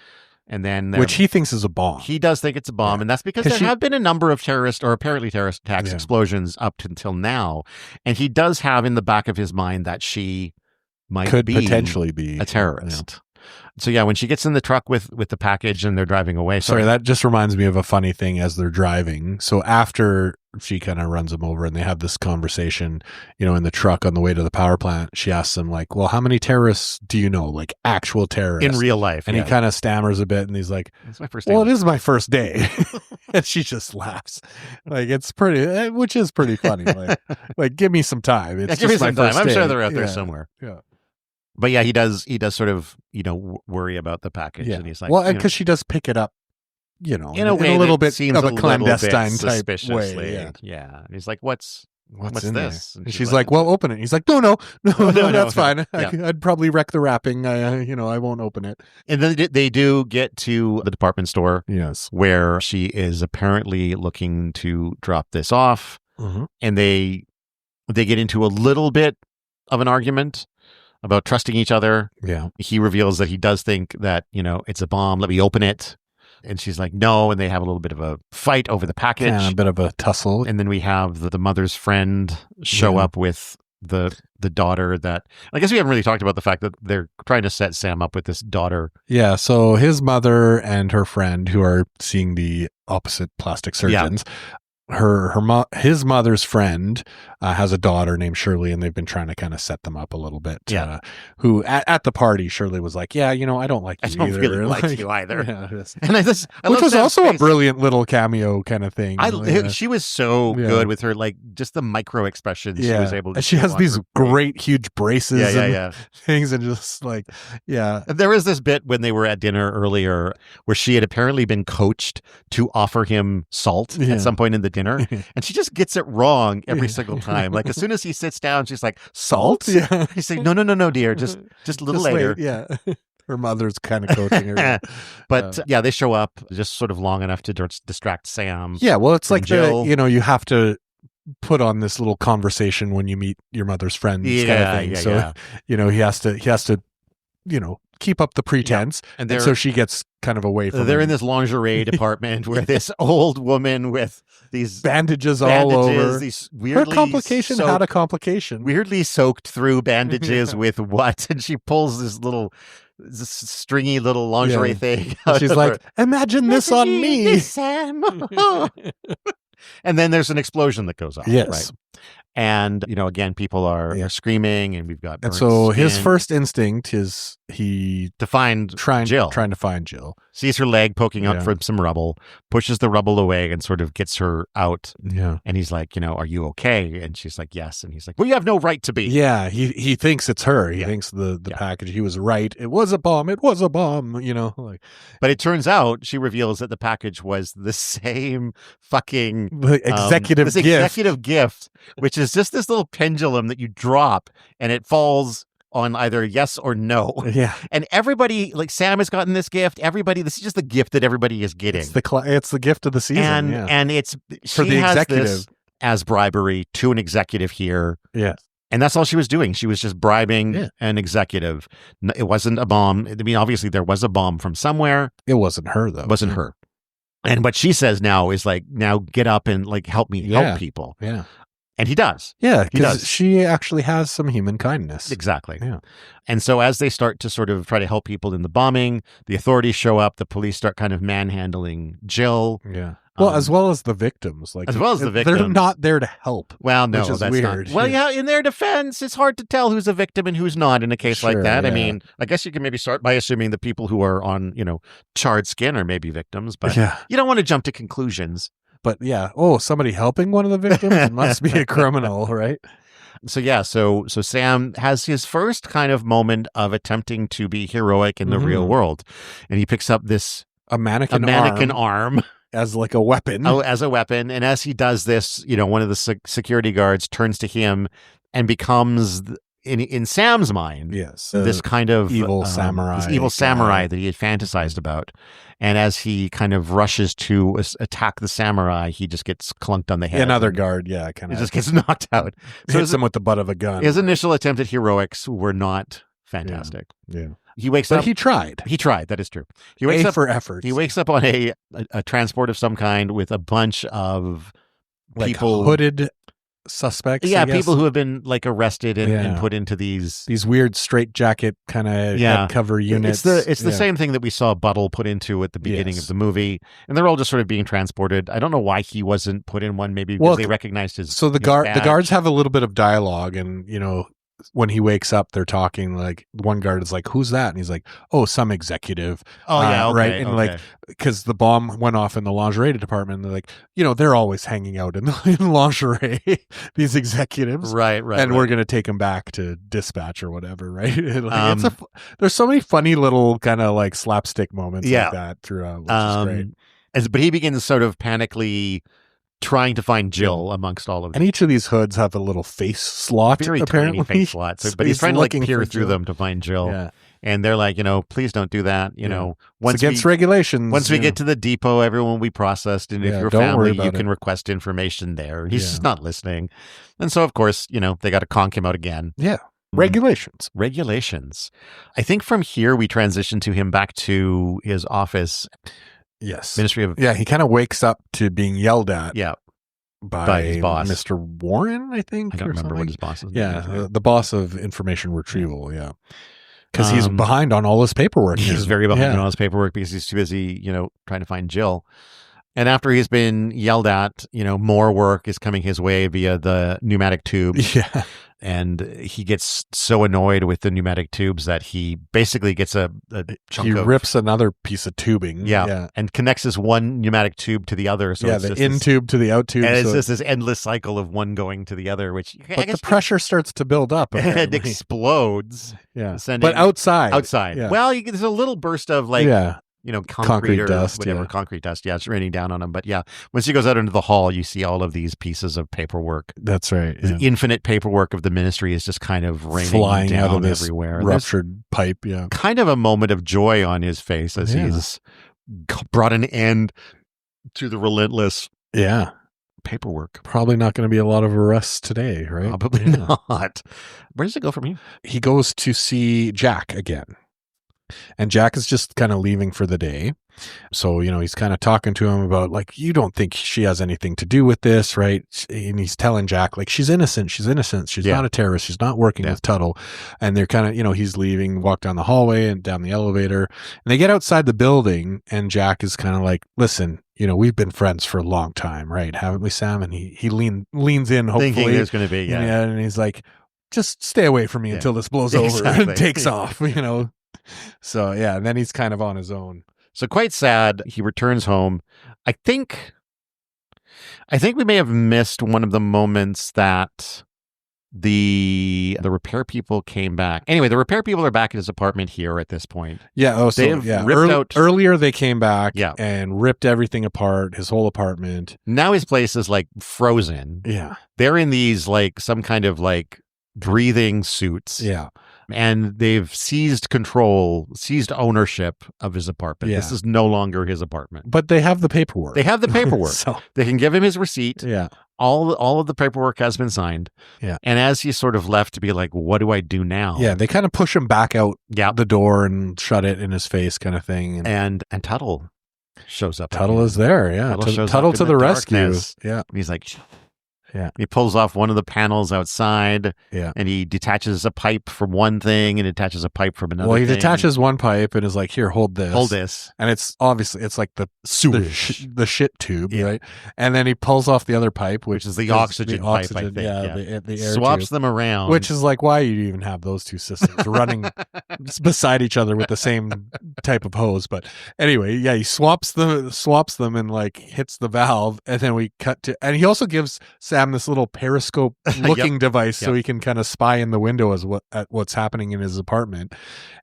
And then which he thinks is a bomb. He does think it's a bomb, and that's because there have been a number of apparently terrorist attacks, explosions up until now. And he does have in the back of his mind that she could potentially be a terrorist. So when she gets in the truck with the package and they're driving away. Sorry, that just reminds me of a funny thing as they're driving. So after she kind of runs him over and they have this conversation, in the truck on the way to the power plant, she asks him like, well, how many terrorists do you know? Like actual terrorists. In real life. And he kind of stammers a bit and he's like, it's my first day. Well, it is my first day. And she just laughs. Like it's which is pretty funny. Like give me some time. It's give me some time. I'm day. sure they're out there somewhere. Yeah. But he does sort of, worry about the package. Yeah. And he's like, well, because she does pick it up, in a way, a little bit of a clandestine type way. Yeah. And he's like, what's in this? And she's like, well, open it. And he's like, no, that's fine. I'd probably wreck the wrapping. I won't open it. And then they do get to the department store. Yes. Where she is apparently looking to drop this off. Mm-hmm. And they get into a little bit of an argument about trusting each other. Yeah. He reveals that he does think that, it's a bomb. Let me open it. And she's like, no. And they have a little bit of a fight over the package. Yeah, a bit of a tussle. And then we have the mother's friend show up with the daughter that, I guess we haven't really talked about the fact that they're trying to set Sam up with this daughter. Yeah. So his mother and her friend, who are seeing the opposite plastic surgeons, his mother's friend has a daughter named Shirley, and they've been trying to kind of set them up a little bit. Who at the party, Shirley was like, I don't like you either. I don't really like you either. And which was also a brilliant little cameo kind of thing. She was so good with her, like just the micro expressions she was able to. And she has these great huge braces and things, and just like, There was this bit when they were at dinner earlier where she had apparently been coached to offer him salt at some point in the dinner. And she just gets it wrong every single time. Like as soon as he sits down, she's like, salt? Yeah. He's like, no, dear, just a little later. Wait, her mother's kind of coaching her. But they show up just sort of long enough to distract Sam. Yeah, well, it's like you have to put on this little conversation when you meet your mother's friends kind of thing. So he has to keep up the pretense. And so she gets kind of away from They're in this lingerie department where this old woman with these bandages all over. These weirdly her complication had a complication. Weirdly soaked through bandages with what? And she pulls this stringy little lingerie thing. She's like, imagine this on me. Sam. And then there's an explosion that goes off. Yes. Right? And, again, people are screaming, and we've got and so his first instinct is to find Jill. Trying to find Jill. Sees her leg poking out from some rubble, pushes the rubble away and sort of gets her out. Yeah. And he's like, are you okay? And she's like, yes. And he's like, well, you have no right to be. Yeah. He thinks it's her. He thinks the package. He was right. It was a bomb. But it turns out, she reveals that the package was the same fucking executive gift, which is just this little pendulum that you drop and it falls on either yes or no. Yeah. And everybody, like Sam has gotten this gift. This is just the gift that everybody is getting. It's the gift of the season. And it's for the executive this as bribery to an executive here. Yeah. And that's all she was doing. She was just bribing an executive. It wasn't a bomb. I mean, obviously there was a bomb from somewhere. It wasn't her though. It wasn't her. And what she says now is like, now get up and like help me help people. Yeah. And he does. Yeah, He does. because she actually has some human kindness. Exactly. Yeah. And so as they start to sort of try to help people in the bombing, the authorities show up, the police start kind of manhandling Jill. Yeah. Well, as well as the victims. Like, as well as the victims. They're not there to help. Well, no, which is that's weird. not. Well, yeah, in their defense, it's hard to tell who's a victim and who's not in a case like that. Yeah. I mean, I guess you can maybe start by assuming the people who are on, charred skin are maybe victims, but you don't want to jump to conclusions. But yeah, somebody helping one of the victims must be a criminal, right? So Sam has his first kind of moment of attempting to be heroic in the real world. And he picks up a mannequin arm as like a weapon. Oh, as a weapon. And as he does this, one of the security guards turns to him and becomes, in Sam's mind, this kind of evil samurai. This evil samurai that he had fantasized about. And as he kind of rushes to attack the samurai, he just gets clunked on the head. Another guard, kind of. He just gets knocked out. So hits him with the butt of a gun. His initial attempt at heroics were not fantastic. Yeah. He wakes up. But he tried. He tried. That is true. He wakes up for effort. He wakes up on a transport of some kind with a bunch of people, hooded suspects. Yeah, people who have been arrested and put into these weird straitjacket kind of head cover units. It's the same thing that we saw Buttle put into at the beginning of the movie, and they're all just sort of being transported. I don't know why he wasn't put in one. Maybe because they recognized his. So the guards have a little bit of dialogue, and when he wakes up, they're talking. Like one guard is like, "Who's that?" And he's like, "Oh, some executive." Oh yeah, okay, right. And because the bomb went off in the lingerie department, and they're like, they're always hanging out in lingerie. These executives, right. And we're gonna take them back to dispatch or whatever, right? There's so many funny little kind of slapstick moments like that throughout, which is great. But he begins sort of panically trying to find Jill amongst all of them. And each of these hoods have a little face slot, very apparently. Tiny face slot. But he's trying to peer through them to find Jill. Yeah. And they're like, please don't do that. Once it's against regulations. Once we get to the depot, everyone will be processed. And if you're family, you can request information there. He's just not listening. And so, of course, they got to conk him out again. Yeah. Regulations. I think from here, we transition to him back to his office. Yes. Ministry of... Yeah, he kind of wakes up to being yelled at. Yeah. By his boss. Mr. Warren, I think. I don't remember what his boss is. Yeah, the boss of information retrieval, Because he's behind on all his paperwork. He's very behind on all his paperwork because he's too busy, trying to find Jill. And after he's been yelled at, more work is coming his way via the pneumatic tube. Yeah. And he gets so annoyed with the pneumatic tubes that he basically gets a chunk He rips another piece of tubing. Yeah. And connects this one pneumatic tube to the other. So it's the in tube to the out tube. And it's just this endless cycle of one going to the other, which... But the pressure starts to build up. And it explodes. Yeah. But outside. Outside. Yeah. Well, there's a little burst of concrete or dust, whatever, concrete dust. Yeah, it's raining down on him. But once he goes out into the hall, you see all of these pieces of paperwork. That's right. The infinite paperwork of the ministry is just kind of raining flying down out of this everywhere. Ruptured pipe. Yeah. Kind of a moment of joy on his face as he's brought an end to the relentless paperwork. Probably not going to be a lot of arrests today, right? Probably not. Where does it go from here? He goes to see Jack again. And Jack is just kind of leaving for the day. So, he's kind of talking to him about you don't think she has anything to do with this, right? And he's telling Jack, she's innocent. She's innocent. She's not a terrorist. She's not working with Tuttle. And they're kind of, he's leaving, walk down the hallway and down the elevator. And they get outside the building and Jack is kind of like, listen, we've been friends for a long time, right? Haven't we, Sam? And he leans in, hopefully. Thinking there's going to be, And he's like, just stay away from me until this blows over and takes off, So, and then he's kind of on his own. So quite sad. He returns home. I think we may have missed one of the moments that the repair people came back. Anyway, the repair people are back at his apartment here at this point. Yeah. Ripped out. Earlier they came back and ripped everything apart, his whole apartment. Now his place is frozen. Yeah. They're in these some kind of breathing suits. Yeah. And they've seized ownership of his apartment. Yeah. This is no longer his apartment. But they have the paperwork. So they can give him his receipt. Yeah. All of the paperwork has been signed. Yeah. And as he's sort of left to be what do I do now? Yeah, they kind of push him back out the door and shut it in his face kind of thing. And Tuttle shows up. Tuttle is there, yeah. Tuttle to the rescue. Yeah. And he's like, Yeah. He pulls off one of the panels outside. Yeah. And he detaches a pipe from one thing and attaches a pipe from another Well, he thing. detaches one pipe and is like, here, hold this. Hold this. And it's obviously, it's like the shit tube, Yeah. right? And then he pulls off the other pipe, which is the oxygen pipe, I think. Yeah, the air Swaps tube, them around. which is like, why you even have those two systems running beside each other with the same type of hose? But anyway, yeah, he swaps them and like hits the valve, and then we cut to, and he also gives Sam this little periscope looking device so he can kind of spy in the window at what's happening in his apartment.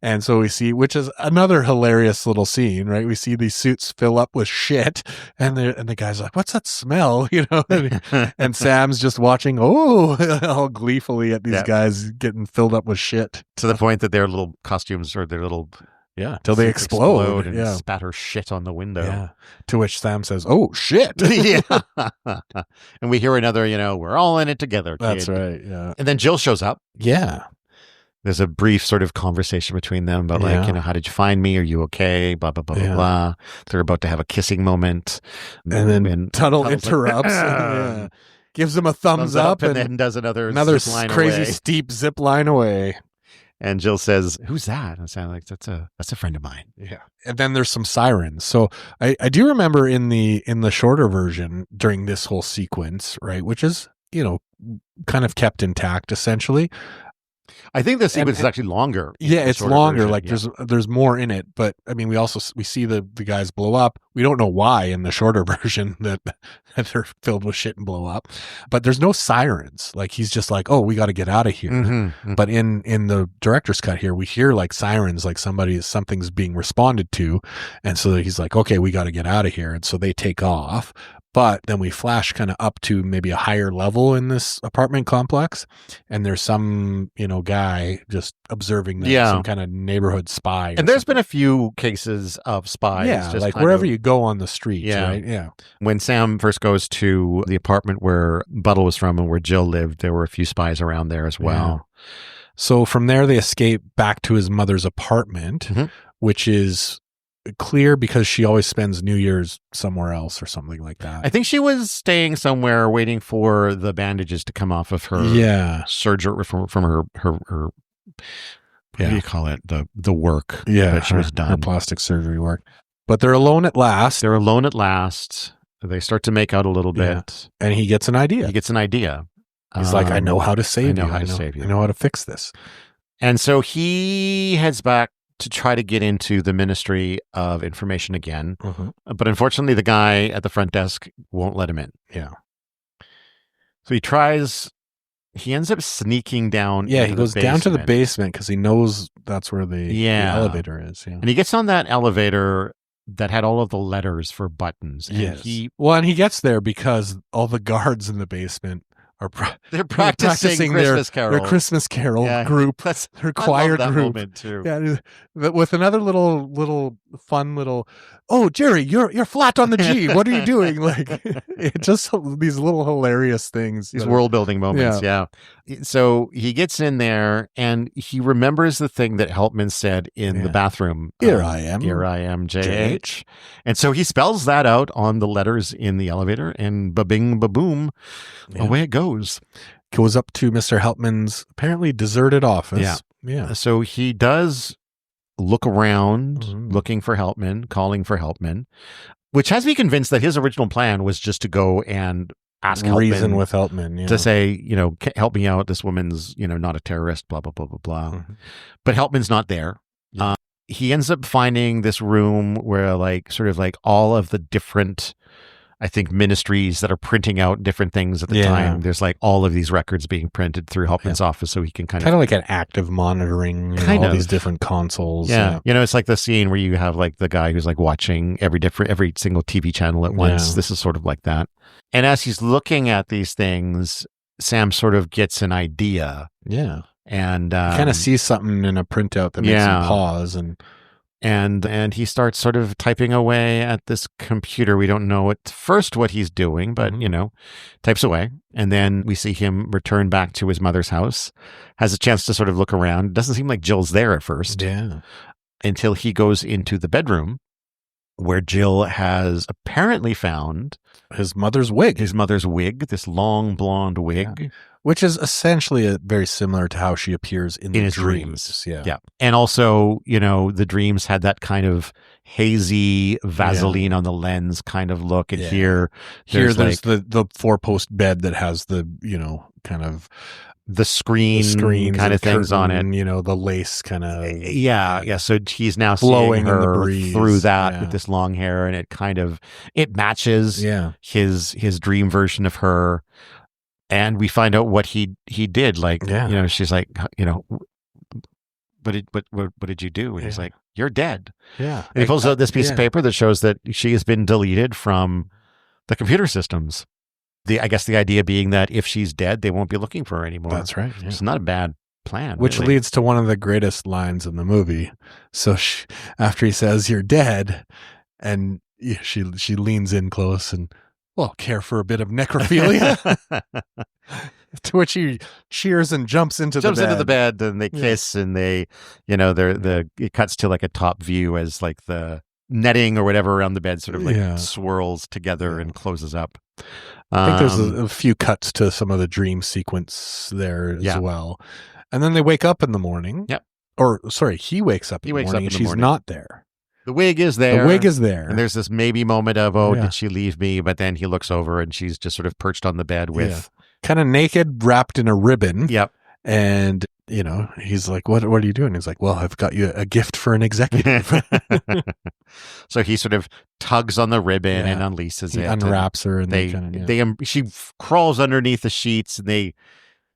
And so we see, which is another hilarious little scene, right? We see these suits fill up with shit, and the guy's like, "What's that smell?" You know, and Sam's just watching, all gleefully at these guys getting filled up with shit, to the point that their little costumes or their little till they explode and spatter shit on the window. Yeah. To which Sam says, "Oh shit!" Yeah, and we hear another, we're all in it together. Kid. That's right. Yeah, and then Jill shows up. Yeah. There's a brief sort of conversation between them about how did you find me? Are you okay? Blah, blah, blah, blah, blah. They're about to have a kissing moment. And then Tuttle interrupts. And, gives him a thumbs up and then does another zip line crazy away. Steep zip line away. And Jill says, "Who's that?" And I sound like that's a friend of mine. Yeah. And then there's some sirens. So I do remember in the shorter version during this whole sequence, right, which is, kind of kept intact essentially. I think the sequence is actually longer. Yeah, it's longer. Version. Like there's more in it, but I mean, we see the guys blow up. We don't know why in the shorter version that they're filled with shit and blow up, but there's no sirens. Like he's just like, "Oh, we got to get out of here." Mm-hmm. But in the director's cut here, we hear like sirens, like something's being responded to, and so he's like, "Okay, we got to get out of here," and so they take off. But then we flash kind of up to maybe a higher level in this apartment complex, and there's some, guy just observing them, some kind of neighborhood spy. And there's been a few cases of spies. Yeah, just like wherever you go on the streets, right? Yeah. When Sam first goes to the apartment where Buttle was from and where Jill lived, there were a few spies around there as well. Yeah. So from there, they escape back to his mother's apartment, which is clear because she always spends New Year's somewhere else or something like that. I think she was staying somewhere waiting for the bandages to come off of her surgery from her what do you call it? The work that she was done. Her plastic surgery work. But they're alone at last. They start to make out a little bit. And he gets an idea. He's like, "I know how to save you. I know how to fix this." And so he heads back to try to get into the Ministry of Information again. But unfortunately, the guy at the front desk won't let him in. Yeah. So he ends up sneaking down. Yeah, he goes down to the basement because he knows that's where the elevator is. Yeah. And he gets on that elevator that had all of the letters for buttons. And and he gets there because all the guards in the basement they're practicing Christmas Carol. Their Christmas Carol group. Their choir I love that group. Moment too. Yeah, with another little fun little. "Oh, Jerry, you're flat on the G. What are you doing?" Like it just these little hilarious things. These world building moments. Yeah. So he gets in there and he remembers the thing that Helpman said in the bathroom. Here I am, JH. And so he spells that out on the letters in the elevator, and ba-bing, ba-boom, away it goes. Goes up to Mr. Helpman's apparently deserted office. Yeah. So he does look around, looking for Helpman, calling for Helpman, which has me convinced that his original plan was just to go and ask Helpman. Reason with Helpman, to say, help me out. This woman's, not a terrorist, blah, blah, blah, blah, blah. But Helpman's not there. Yeah. He ends up finding this room where all of the different, I think, ministries that are printing out different things at the time. There's all of these records being printed through Helpman's office, so he can kind of like an active monitoring, all these different consoles. Yeah. It's like the scene where you have the guy who's watching every single TV channel at once. This is sort of like that. And as he's looking at these things, Sam sort of gets an idea. Yeah. And kind of sees something in a printout that makes him pause and he starts sort of typing away at this computer. We don't know at first what he's doing, but, types away. And then we see him return back to his mother's house, has a chance to sort of look around. Doesn't seem like Jill's there at first. Yeah. Until he goes into the bedroom where Jill has apparently found his mother's wig. This long blonde wig. Yeah. Which is essentially very similar to how she appears in his dreams. Yeah. And also, the dreams had that kind of hazy Vaseline on the lens kind of look. And here there's the 4-post bed that has the, kind of the screens kind of things on it. The lace kind of. Yeah. So he's now blowing seeing her in the breeze through that with this long hair, and it matches his dream version of her. And we find out what he did. She's like, what did you do? And he's like, you're dead. Yeah. And he pulls out this piece of paper that shows that she has been deleted from the computer systems. I guess the idea being that if she's dead, they won't be looking for her anymore. That's right. Yeah. It's not a bad plan. Which really leads to one of the greatest lines in the movie. So after he says, you're dead, and she leans in close and, well, care for a bit of necrophilia. To which he cheers and jumps into the bed, and they kiss, and they, it cuts to like a top view as like the netting or whatever around the bed sort of swirls together and closes up. I think there's a few cuts to some of the dream sequence there as well. And then they wake up in the morning. Yep. Or sorry, he wakes up in the morning and she's not there. The wig is there. And there's this maybe moment of, did she leave me? But then he looks over and she's just sort of perched on the bed with... kind of naked, wrapped in a ribbon. Yep. And, he's like, what are you doing? He's like, well, I've got you a gift for an executive. So he sort of tugs on the ribbon and unleashes it. Unwraps her. And she crawls underneath the sheets, and they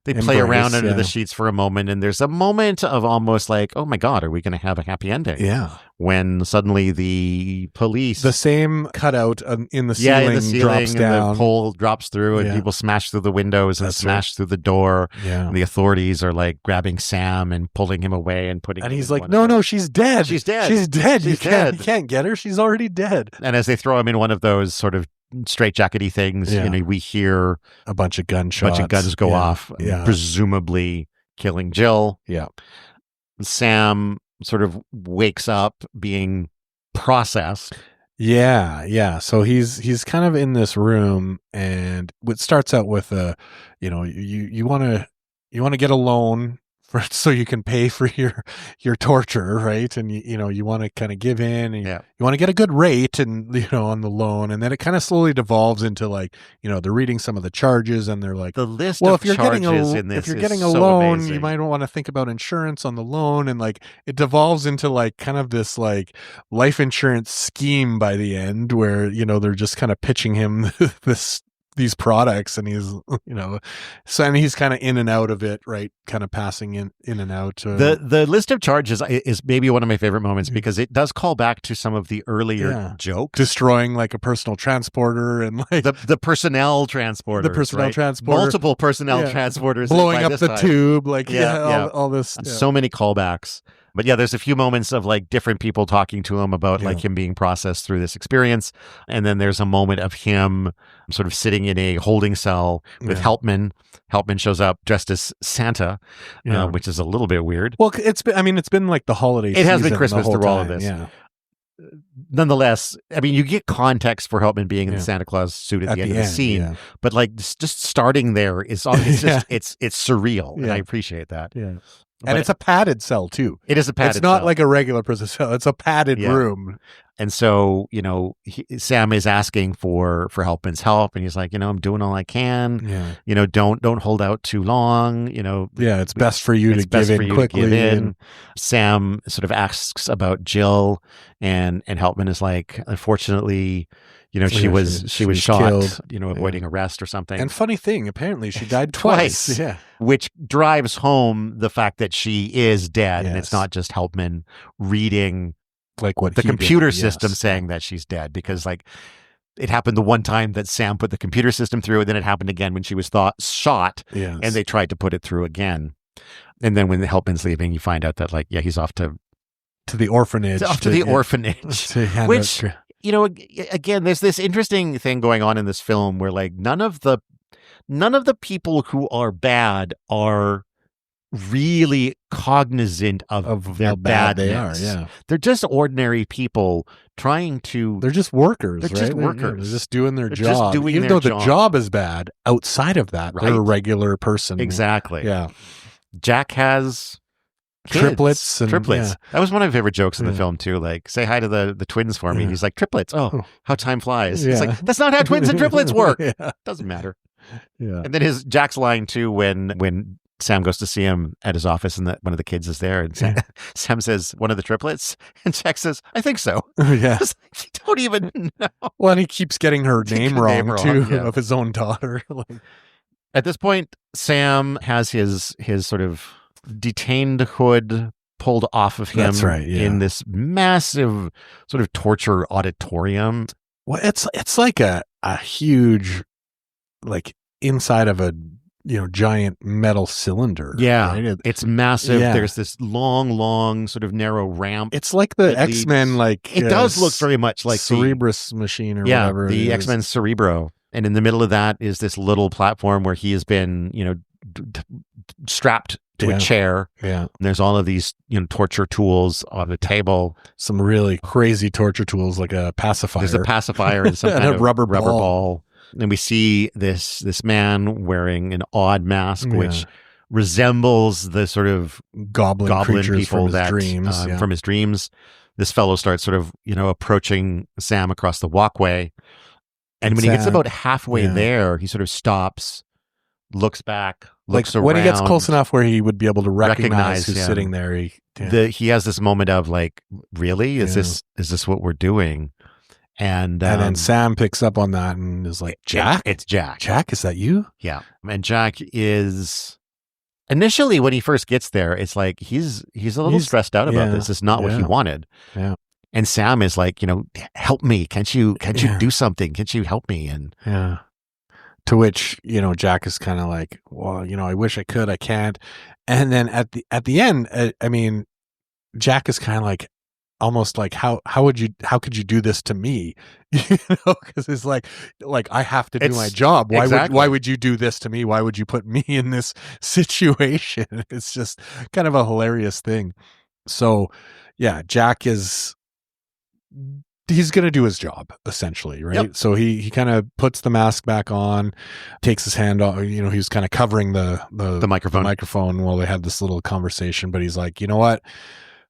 play around under the sheets for a moment, and there's a moment of almost like, oh my God, are we going to have a happy ending? Yeah. When suddenly the police... The same cutout in the ceiling, drops down. And the pole drops through, and people smash through the windows and smash through the door. Yeah. And the authorities are like grabbing Sam and pulling him away and putting him And he's like, no, she's dead. She's dead. She's dead. You can't get her. She's already dead. And as they throw him in one of those sort of straitjackety things, we hear a bunch of gunshots. A bunch of guns go off, presumably killing Jill. Yeah. Sam sort of wakes up being processed. Yeah. So he's kind of in this room, and it starts out with you want to get a loan so you can pay for your torture, right? And you want to kind of give in, and you want to get a good rate, and on the loan, and then it kind of slowly devolves into like they're reading some of the charges, and they're like, the list of charges in this if you're getting a loan, you might want to think about insurance on the loan, and like it devolves into like kind of this like life insurance scheme by the end, where they're just kind of pitching him these products, and he's and he's kind of in and out of it, right? Kind of passing in and out. The list of charges is maybe one of my favorite moments, because it does call back to some of the earlier jokes. Destroying like a personal transporter, and like the personnel transporters, multiple personnel transporters, blowing up the tube, like all this. So many callbacks. But there's a few moments of like different people talking to him about like him being processed through this experience. And then there's a moment of him sort of sitting in a holding cell with Helpman. Helpman shows up dressed as Santa, which is a little bit weird. Well, it's been like the holiday season. It has been Christmas through all of this. Yeah. Nonetheless, you get context for Helpman being in the Santa Claus suit at the end of the scene, but like just starting there is it's surreal, and I appreciate that. Yeah. And it's a padded cell too. It is a padded cell. It's not like a regular prison cell. It's a padded room. And so, Sam is asking for Helpman's help, and he's like, I'm doing all I can. Yeah. Don't hold out too long. It's best for you to give in quickly. Sam sort of asks about Jill, and Helpman is like, unfortunately, she was shot, killed. Avoiding arrest or something. And funny thing, apparently she died twice. Yeah. Which drives home the fact that she is dead, and it's not just Helpman reading like what the computer system saying that she's dead, because like it happened the one time that Sam put the computer system through, and then it happened again when she was shot, and they tried to put it through again. And then when the Helpman's leaving, you find out that like, he's off to the orphanage. Orphanage. Which, again, there's this interesting thing going on in this film where like none of the people who are bad are really cognizant of their how bad they are. badness. Yeah, They're just ordinary people trying to. they're just workers. They're right? just workers. They're just doing their They're job. just doing Even their though job. the job is bad, outside of that, they're a Right. regular person. Exactly. Yeah. Jack has kids. Triplets. That was one of my favorite jokes in the film too. Like, say hi to the twins for me. Yeah. He's like, triplets. Oh, how time flies. Yeah. It's like, that's not how twins and triplets work. Yeah. Doesn't matter. Yeah. And then Jack's line too when Sam goes to see him at his office and one of the kids is there, and Sam says, one of the triplets, and Jack says, I think so. Yeah. It's like, you don't even know. Well, and he keeps getting her name wrong too, yeah. of his own daughter. At this point, Sam has his sort of detained hood pulled off of him. That's right, yeah. In this massive sort of torture auditorium. Well, it's like a huge, like, inside of a giant metal cylinder. Yeah, right? it's massive. Yeah. There's this long sort of narrow ramp. It's like the X-Men, like it does look very much like Cerebrus machine or whatever. The X-Men Cerebro. And in the middle of that is this little platform where he has been, strapped to a chair. Yeah. And there's all of these, torture tools on the table. Some really crazy torture tools, like a pacifier. There's a pacifier and some and kind a of rubber ball. And we see this man wearing an odd mask, which resembles the sort of goblin creatures people from his dreams. From his dreams. This fellow starts sort of, approaching Sam across the walkway. And when he gets about halfway there, he sort of stops, looks back, looks around. When he gets close enough where he would be able to recognize who's sitting there. He has this moment of like, really? Is this what we're doing? And then Sam picks up on that and is like, Jack? It's Jack. Jack, is that you? Yeah. And Jack is, initially when he first gets there, it's like he's a little stressed out about this. It's not what he wanted. Yeah. And Sam is like, help me. Can't you do something? Can't you help me? And to which, Jack is kind of like, well, I wish I could, I can't. And then at the end, I mean, Jack is kind of like, almost like, how could you do this to me? Because it's like I have to do my job. Why would you do this to me? Why would you put me in this situation? It's just kind of a hilarious thing. So yeah, Jack he's going to do his job essentially, right? Yep. So he kind of puts the mask back on, takes his hand off, he was kind of covering the microphone while they had this little conversation, but he's like, you know what?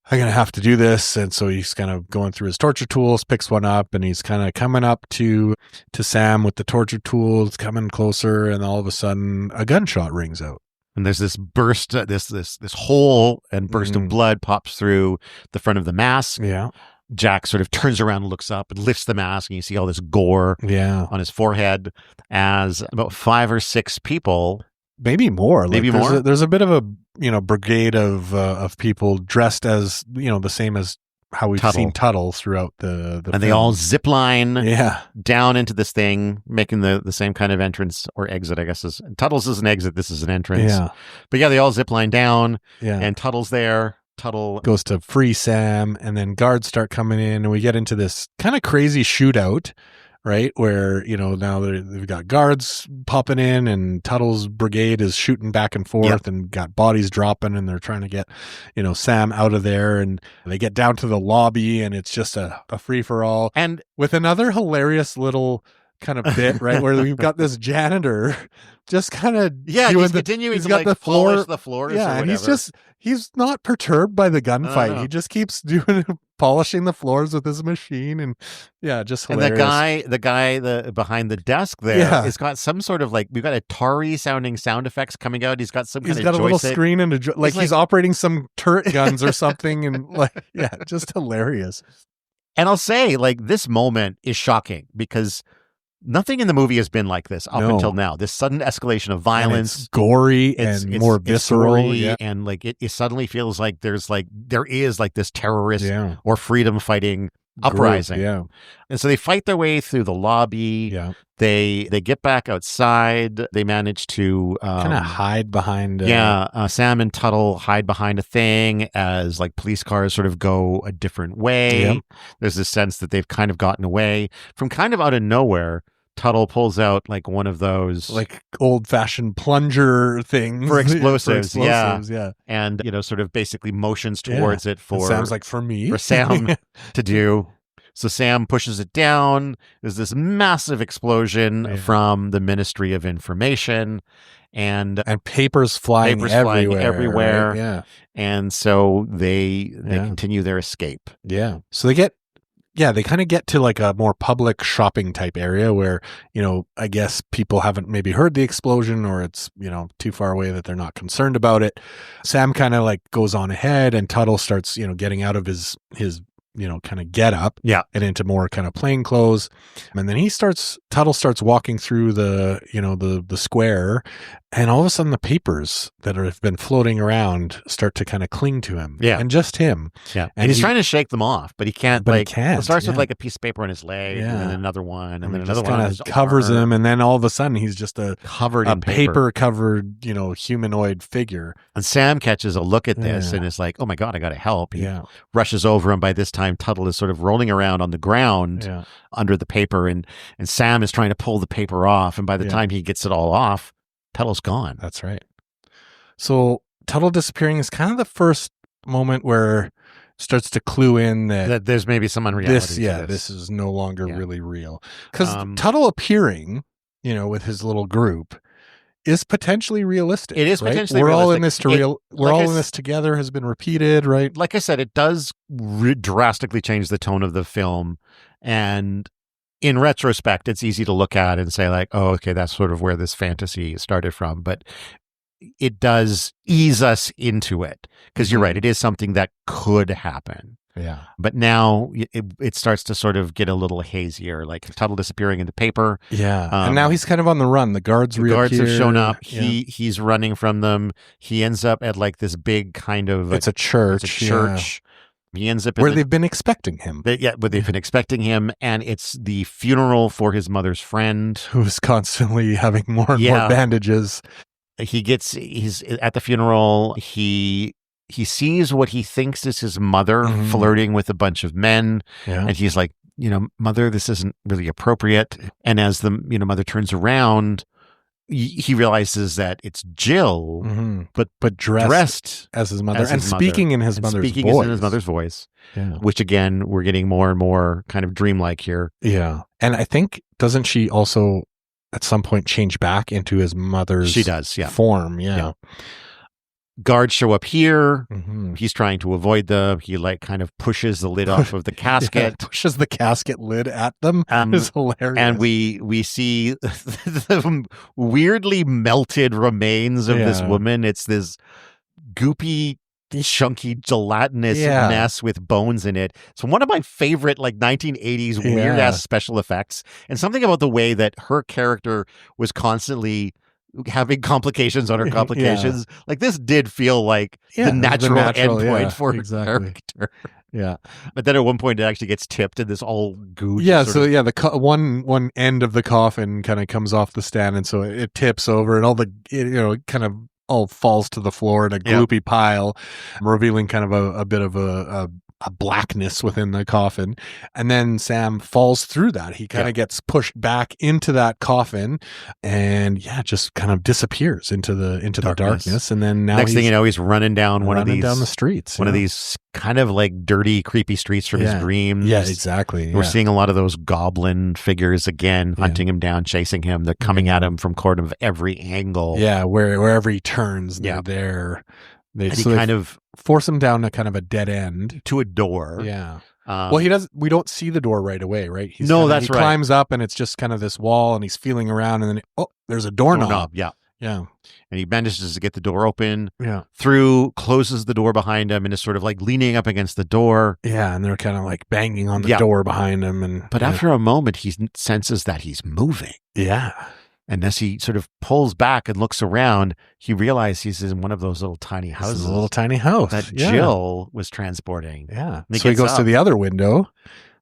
I'm going to have to do this. And so he's kind of going through his torture tools, picks one up, and he's kind of coming up to Sam with the torture tools, coming closer. And all of a sudden a gunshot rings out. And there's this burst, this hole and burst of blood pops through the front of the mask. Yeah. Jack sort of turns around and looks up and lifts the mask, and you see all this gore on his forehead as about 5 or 6 people, maybe more. There's a bit of a brigade of people dressed as the same as how we've seen Tuttle throughout the and film. they all zip line down into this thing, making the same kind of entrance or exit. I guess Tuttle's is an exit. This is an entrance. Yeah, but they all zip line down. Yeah, and Tuttle's there. Tuttle goes to free Sam, and then guards start coming in, and we get into this kind of crazy shootout, right? Where, now they've got guards popping in, and Tuttle's brigade is shooting back and forth and got bodies dropping, and they're trying to get, Sam out of there, and they get down to the lobby, and it's just a free for all. And with another hilarious little kind of bit, right? Where we've got this janitor just kind of he's continuing to got the floors and he's not perturbed by the gunfight. He just keeps polishing the floors with his machine, and just hilarious. And the guy behind the desk there has got some sort of we've got Atari sounding sound effects coming out. He's got some kind of a little screen and he's operating some turret guns or something, and just hilarious. And I'll say, this moment is shocking because nothing in the movie has been like this up until now. This sudden escalation of violence, and it's gory and more visceral, and it suddenly feels like there is this terrorist or freedom fighting uprising. And so they fight their way through the lobby. They get back outside. They manage to kind of hide behind. Sam and Tuttle hide behind a thing as police cars sort of go a different way. There's this sense that they've kind of gotten away from kind of out of nowhere. Tuttle pulls out like one of those like old-fashioned plunger things for explosives, yeah. And sort of basically motions towards it And Sam's like, for me, for Sam to do. So Sam pushes it down. There's this massive explosion from the Ministry of Information, and papers flying everywhere. Right? Yeah, and so they continue their escape. Yeah, so they kind of get to like a more public shopping type area where, I guess people haven't maybe heard the explosion, or it's, too far away that they're not concerned about it. Sam kind of like goes on ahead, and Tuttle starts, getting out of his kind of get up and into more kind of plain clothes. And then Tuttle starts walking through the square, and all of a sudden the papers that have been floating around start to kind of cling to him. Yeah. And just him. Yeah. And he's trying to shake them off, but he can't. But he can't. It starts with like a piece of paper on his leg, and then another one, and then another one. Kind of covers him, and then all of a sudden he's just a paper covered, humanoid figure. And Sam catches a look at this and is like, "Oh my God, I got to help." He rushes over, and by this time Tuttle is sort of rolling around on the ground under the paper, and Sam is trying to pull the paper off, and by the time he gets it all off, Tuttle's gone. That's right. So Tuttle disappearing is kind of the first moment where it starts to clue in that there's maybe some unreality. This is no longer really real. Because Tuttle appearing, with his little group, is potentially realistic. It is potentially realistic. We're all in this together, has been repeated, right? Like I said, it does drastically change the tone of the film, and in retrospect, it's easy to look at and say like, oh, okay, that's sort of where this fantasy started from. But it does ease us into it, because you're right. It is something that could happen. Yeah. But now it starts to sort of get a little hazier, like Tuttle disappearing in the paper. Yeah. And now he's kind of on the run. The guards have shown up. He's running from them. He ends up at like this big kind of... It's a church. He ends up where they've been expecting him. Where they've been expecting him, and it's the funeral for his mother's friend, who's constantly having more and more bandages. He's at the funeral. He sees what he thinks is his mother flirting with a bunch of men, and he's like, Mother, this isn't really appropriate. And as the mother turns around, he realizes that it's Jill, but dressed as his mother, and speaking in his mother's voice. Yeah. Which again, we're getting more and more kind of dreamlike here. Yeah, and I think, doesn't she also at some point change back into his mother's? She does, form. Yeah. Guards show up here. He's trying to avoid them. He like kind of pushes the lid off of the casket. Pushes the casket lid at them. It's hilarious. And we see the weirdly melted remains of this woman. It's this goopy, chunky, gelatinous mess with bones in it. It's one of my favorite like 1980s weird ass special effects. And something about the way that her character was constantly having complications on her complications. Like this did feel like the natural endpoint for her character. Yeah. But then at one point it actually gets tipped and this all goo. Yeah. So the one end of the coffin kind of comes off the stand, and so it tips over, and all the, kind of all falls to the floor in a gloopy pile, revealing kind of a bit of a blackness within the coffin. And then Sam falls through that. He kind of gets pushed back into that coffin, and just kind of disappears into the darkness. And then now next thing you know, he's running down down the streets, one of these kind of like dirty, creepy streets from his dreams. Yeah, exactly. We're seeing a lot of those goblin figures again, hunting him down, chasing him. They're coming at him from kind of every angle. Yeah, wherever he turns, they're there. They kind of force him down to kind of a dead end, to a door. Yeah. Well, we don't see the door right away, right? He climbs up, and it's just kind of this wall, and he's feeling around, and then there's a doorknob. Yeah. Yeah. And he manages to get the door open. Yeah. Closes the door behind him, and is sort of like leaning up against the door. Yeah, and they're kind of like banging on the door behind him, but after a moment, he senses that he's moving. Yeah. And as he sort of pulls back and looks around, he realizes he's in one of those little tiny houses. A little tiny house that Jill was transporting. Yeah. So he goes to the other window,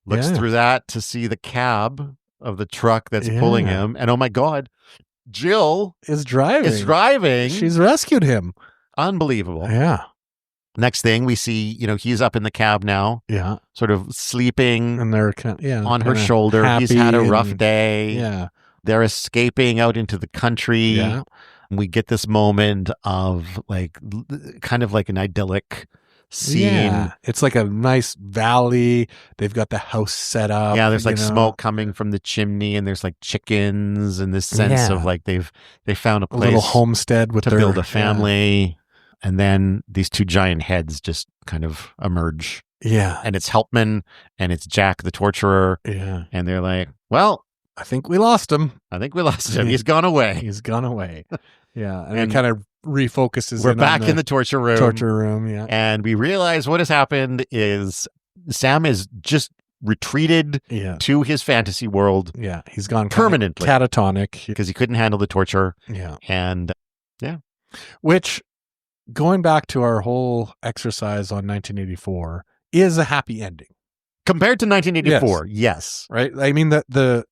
looks through that to see the cab of the truck that's pulling him. And oh my God, Jill is driving. She's rescued him. Unbelievable. Yeah. Next thing we see, he's up in the cab now. Yeah. Sort of sleeping and they're on her shoulder. He's had a rough day. Yeah. They're escaping out into the country. Yeah. We get this moment of like kind of like an idyllic scene. Yeah. It's like a nice valley. They've got the house set up. Yeah, there's like smoke coming from the chimney, and there's like chickens, and this sense of like they found a place, a little homestead with to build a family. And then these two giant heads just kind of emerge. Yeah. And it's Helpman and it's Jack the torturer. Yeah. And they're like, well, I think we lost him. He's gone away. Yeah. And it kind of refocuses. We're back in the torture room. Yeah. And we realize what has happened is Sam is just retreated to his fantasy world. Yeah. He's gone permanently. Catatonic. Because he couldn't handle the torture. Yeah. And which, going back to our whole exercise on 1984, is a happy ending. Compared to 1984, yes. Right? I mean, the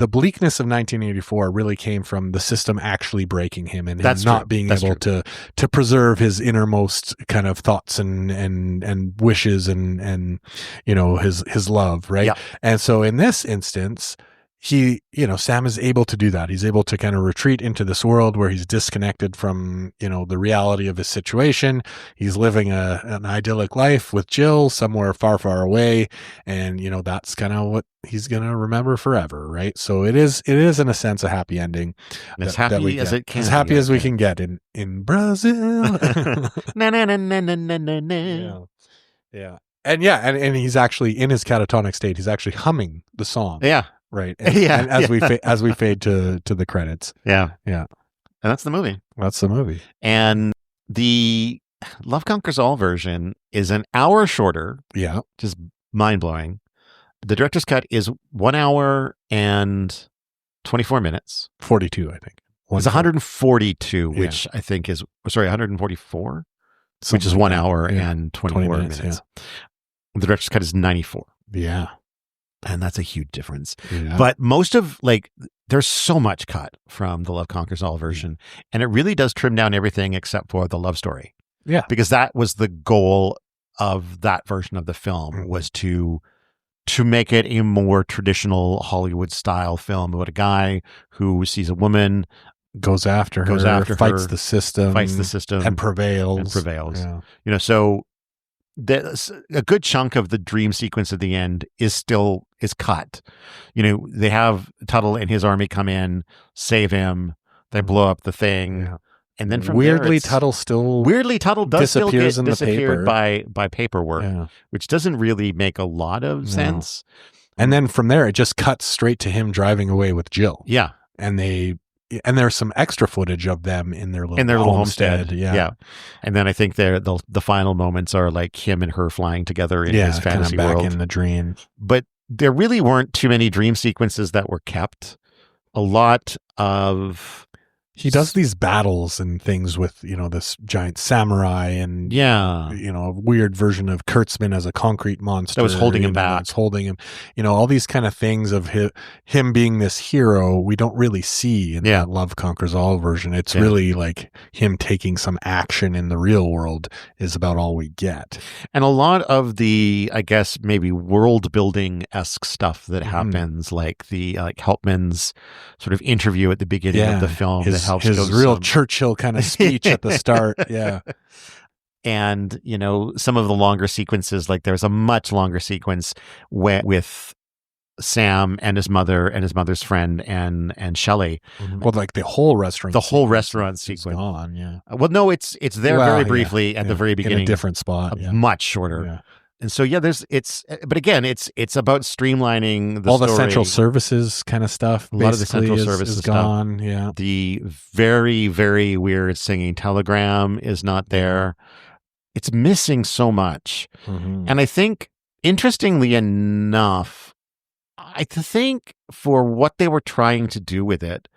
bleakness of 1984 really came from the system actually breaking him and him not being able to preserve his innermost kind of thoughts and wishes and his love, right? Yeah. And so in this instance, Sam is able to do that. He's able to kind of retreat into this world where he's disconnected from, the reality of his situation. He's living an idyllic life with Jill somewhere far, far away. And, that's kind of what he's going to remember forever. Right. So it is in a sense a happy ending. As happy as it can. As happy as we can get in Brazil. Yeah. And he's actually in his catatonic state. He's actually humming the song. Yeah. Right. And as we fade to the credits. Yeah. Yeah. And that's the movie. And the Love Conquers All version is an hour shorter. Yeah. Just mind blowing. The director's cut is 1 hour and 24 minutes. 42, I think. It's 142, which I think is 144, which is 1 hour and 24 minutes. Yeah. The director's cut is 94. Yeah. And that's a huge difference. Yeah. But most of there's so much cut from the Love Conquers All version. And it really does trim down everything except for the love story. Yeah. Because that was the goal of that version of the film, was to make it a more traditional Hollywood style film about a guy who sees a woman, goes after her, fights the system, and prevails. Yeah. So a good chunk of the dream sequence at the end is cut. They have Tuttle and his army come in, save him, they blow up the thing. Yeah. And then from Tuttle does still get in disappeared by paperwork, which doesn't really make a lot of sense. And then from there, it just cuts straight to him driving away with Jill. Yeah. And there's some extra footage of them in their little homestead. Yeah. And then I think the final moments are like him and her flying together in his fantasy kind of world. Back in the dream. But there really weren't too many dream sequences that were kept. A lot of... He does these battles and things with, this giant samurai and, a weird version of Kurtzman as a concrete monster. That was holding him back. It's holding him, all these kind of things of him being this hero we don't really see in that Love Conquers All version. It's really like him taking some action in the real world is about all we get. And a lot of the, I guess, maybe world building-esque stuff that happens, like the Helpman's sort of interview at the beginning of the film. His real Churchill kind of speech at the start. Yeah. And, some of the longer sequences, like there's a much longer sequence with Sam and his mother and his mother's friend and Shelley. Well, like the whole restaurant. The whole restaurant sequence. Gone, yeah. Well, no, it's there very briefly at the very beginning. In a different spot. Much shorter. Yeah. And so, but again, it's about streamlining the all story. The central services kind of stuff. A lot of the central services is gone. Yeah. The very, very weird singing telegram is not there. It's missing so much. And I think, interestingly enough, I think for what they were trying to do with it,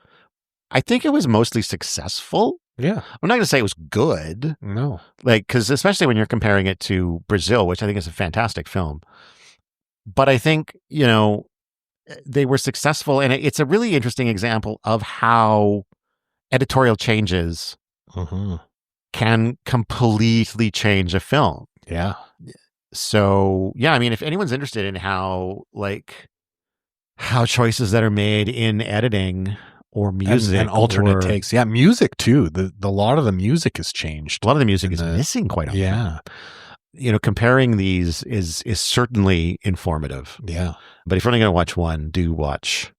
I think it was mostly successful. Yeah. I'm not going to say it was good. No. Because especially when you're comparing it to Brazil, which I think is a fantastic film. But I think, they were successful. And it's a really interesting example of how editorial changes can completely change a film. Yeah. So, if anyone's interested in how, how choices that are made in editing or music and alternate takes. Yeah, music too. The lot of the music has changed. A lot of the music is missing quite often. Yeah. Comparing these is certainly informative. Yeah. But if you're only going to watch one, do watch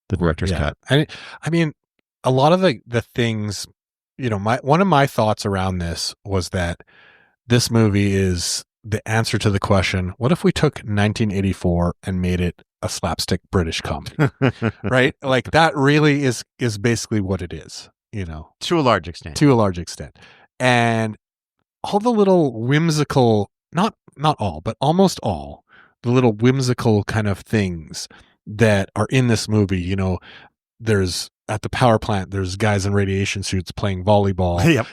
the director's cut. I mean, a lot of the things, one of my thoughts around this was that this movie is the answer to the question, what if we took 1984 and made it a slapstick British comedy? Right? Like that really is basically what it is, To a large extent. And all the little whimsical, not all, but almost all the little whimsical kind of things that are in this movie, there's at the power plant, there's guys in radiation suits playing volleyball. Yep.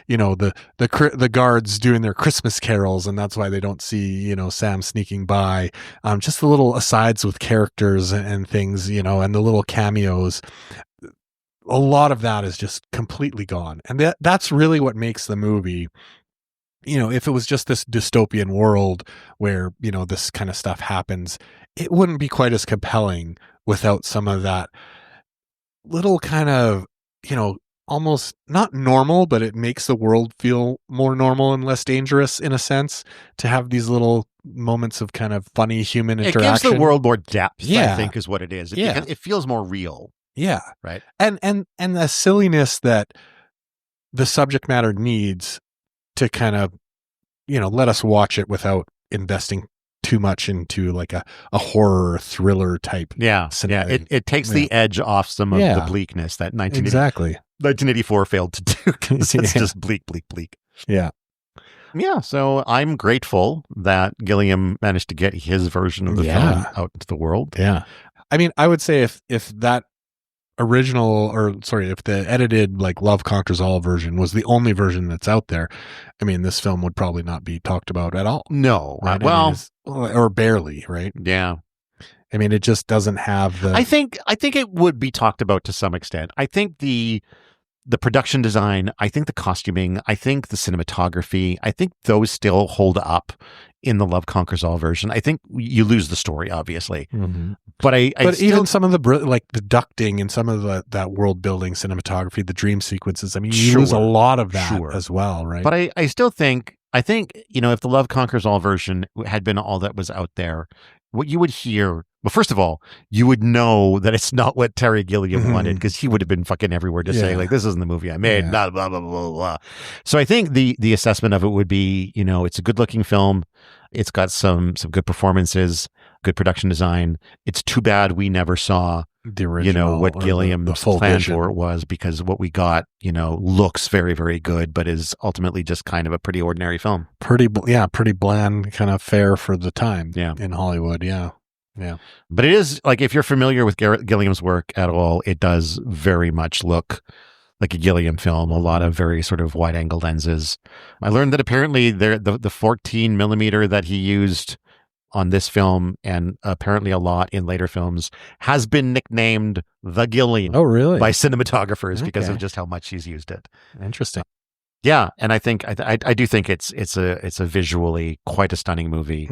The guards doing their Christmas carols, and that's why they don't see, Sam sneaking by. Just the little asides with characters and things, and the little cameos. A lot of that is just completely gone. And that's really what makes the movie. If it was just this dystopian world where, this kind of stuff happens, it wouldn't be quite as compelling without some of that little kind of, almost not normal, but it makes the world feel more normal and less dangerous in a sense to have these little moments of kind of funny human interaction. It gives the world more depth, I think is what it is. It feels more real. Yeah. Right. And the silliness that the subject matter needs to kind of, let us watch it without investing too much into like a horror thriller type scenario. Yeah, it takes the edge off some of the bleakness that 1984 failed to do, because it's just bleak. Yeah. Yeah, so I'm grateful that Gilliam managed to get his version of the film out into the world. Yeah. I mean, I would say if that if the edited like Love Conquers All version was the only version that's out there, I mean, this film would probably not be talked about at all. No. Right? Well, or barely, right? Yeah. I mean, it just doesn't have the... I think it would be talked about to some extent. I think the production design, I think the costuming, I think the cinematography, I think those still hold up in the Love Conquers All version. I think you lose the story, obviously. Mm-hmm. But even some of the ducting and some of that world building cinematography, the dream sequences, I mean, you lose a lot of that as well, right? But I still think, if the Love Conquers All version had been all that was out there, what you would hear, well, first of all, you would know that it's not what Terry Gilliam wanted, because he would have been fucking everywhere to say, like, this isn't the movie I made, blah, blah, blah, blah, blah. So I think the assessment of it would be, it's a good looking film. It's got some good performances, good production design. It's too bad we never saw the original, what Gilliam's plan vision for it was, because what we got, looks very, very good, but is ultimately just kind of a pretty ordinary film. Pretty bland, kind of fare for the time in Hollywood. Yeah. Yeah. But it is, like, if you're familiar with Gilliam's work at all, it does very much look like a Gilliam film, a lot of very sort of wide angle lenses. I learned that apparently the 14 millimeter that he used on this film, and apparently a lot in later films, has been nicknamed the Gilliam. Oh, really? By cinematographers because of just how much he's used it. Interesting. Yeah, and I think I do think it's a visually quite a stunning movie,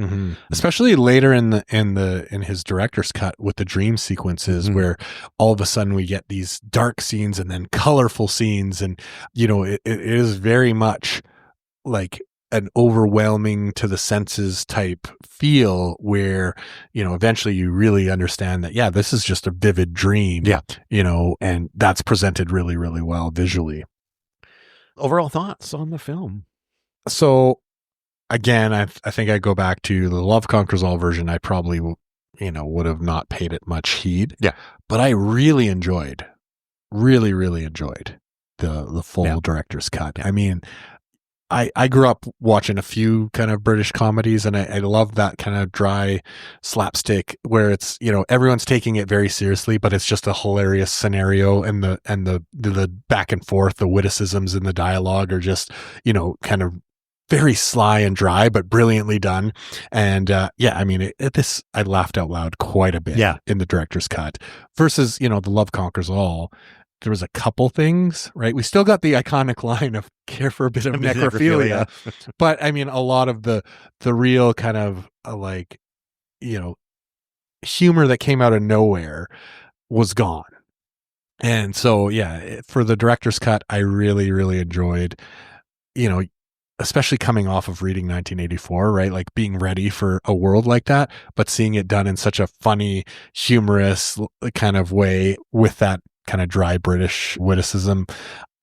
especially later in his director's cut with the dream sequences, where all of a sudden we get these dark scenes and then colorful scenes, and it is very much like an overwhelming to the senses type feel, where eventually you really understand that this is just a vivid dream, and that's presented really, really well visually. Overall thoughts on the film? So, again, I think I go back to the Love Conquers All version. I probably, would have not paid it much heed. Yeah. But I really enjoyed the full director's cut. I mean, I grew up watching a few kind of British comedies, and I love that kind of dry slapstick where it's, everyone's taking it very seriously, but it's just a hilarious scenario, and the back and forth, the witticisms in the dialogue are just, kind of very sly and dry, but brilliantly done. And I mean, I laughed out loud quite a bit in the director's cut versus, the Love Conquers All. There was a couple things, right? We still got the iconic line of care for a bit of necrophilia. But I mean, a lot of the real kind of humor that came out of nowhere was gone. And so, yeah, for the director's cut, I really, really enjoyed, especially coming off of reading 1984, right? Like being ready for a world like that, but seeing it done in such a funny, humorous kind of way with that kind of dry British witticism.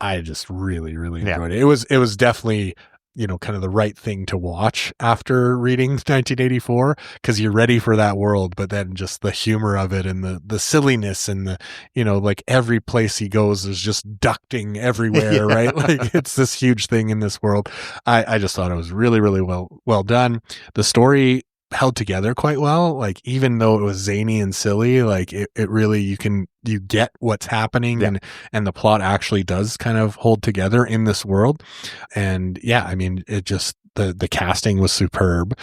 I just really, really enjoyed it. It was definitely, kind of the right thing to watch after reading 1984, because you're ready for that world, but then just the humor of it and the silliness and the, like every place he goes, there's just ducting everywhere, right? Like it's this huge thing in this world. I just thought it was really, really well done. The story held together quite well. Like, even though it was zany and silly, like it really, you get what's happening, and the plot actually does kind of hold together in this world. And yeah, I mean, it just, the casting was superb,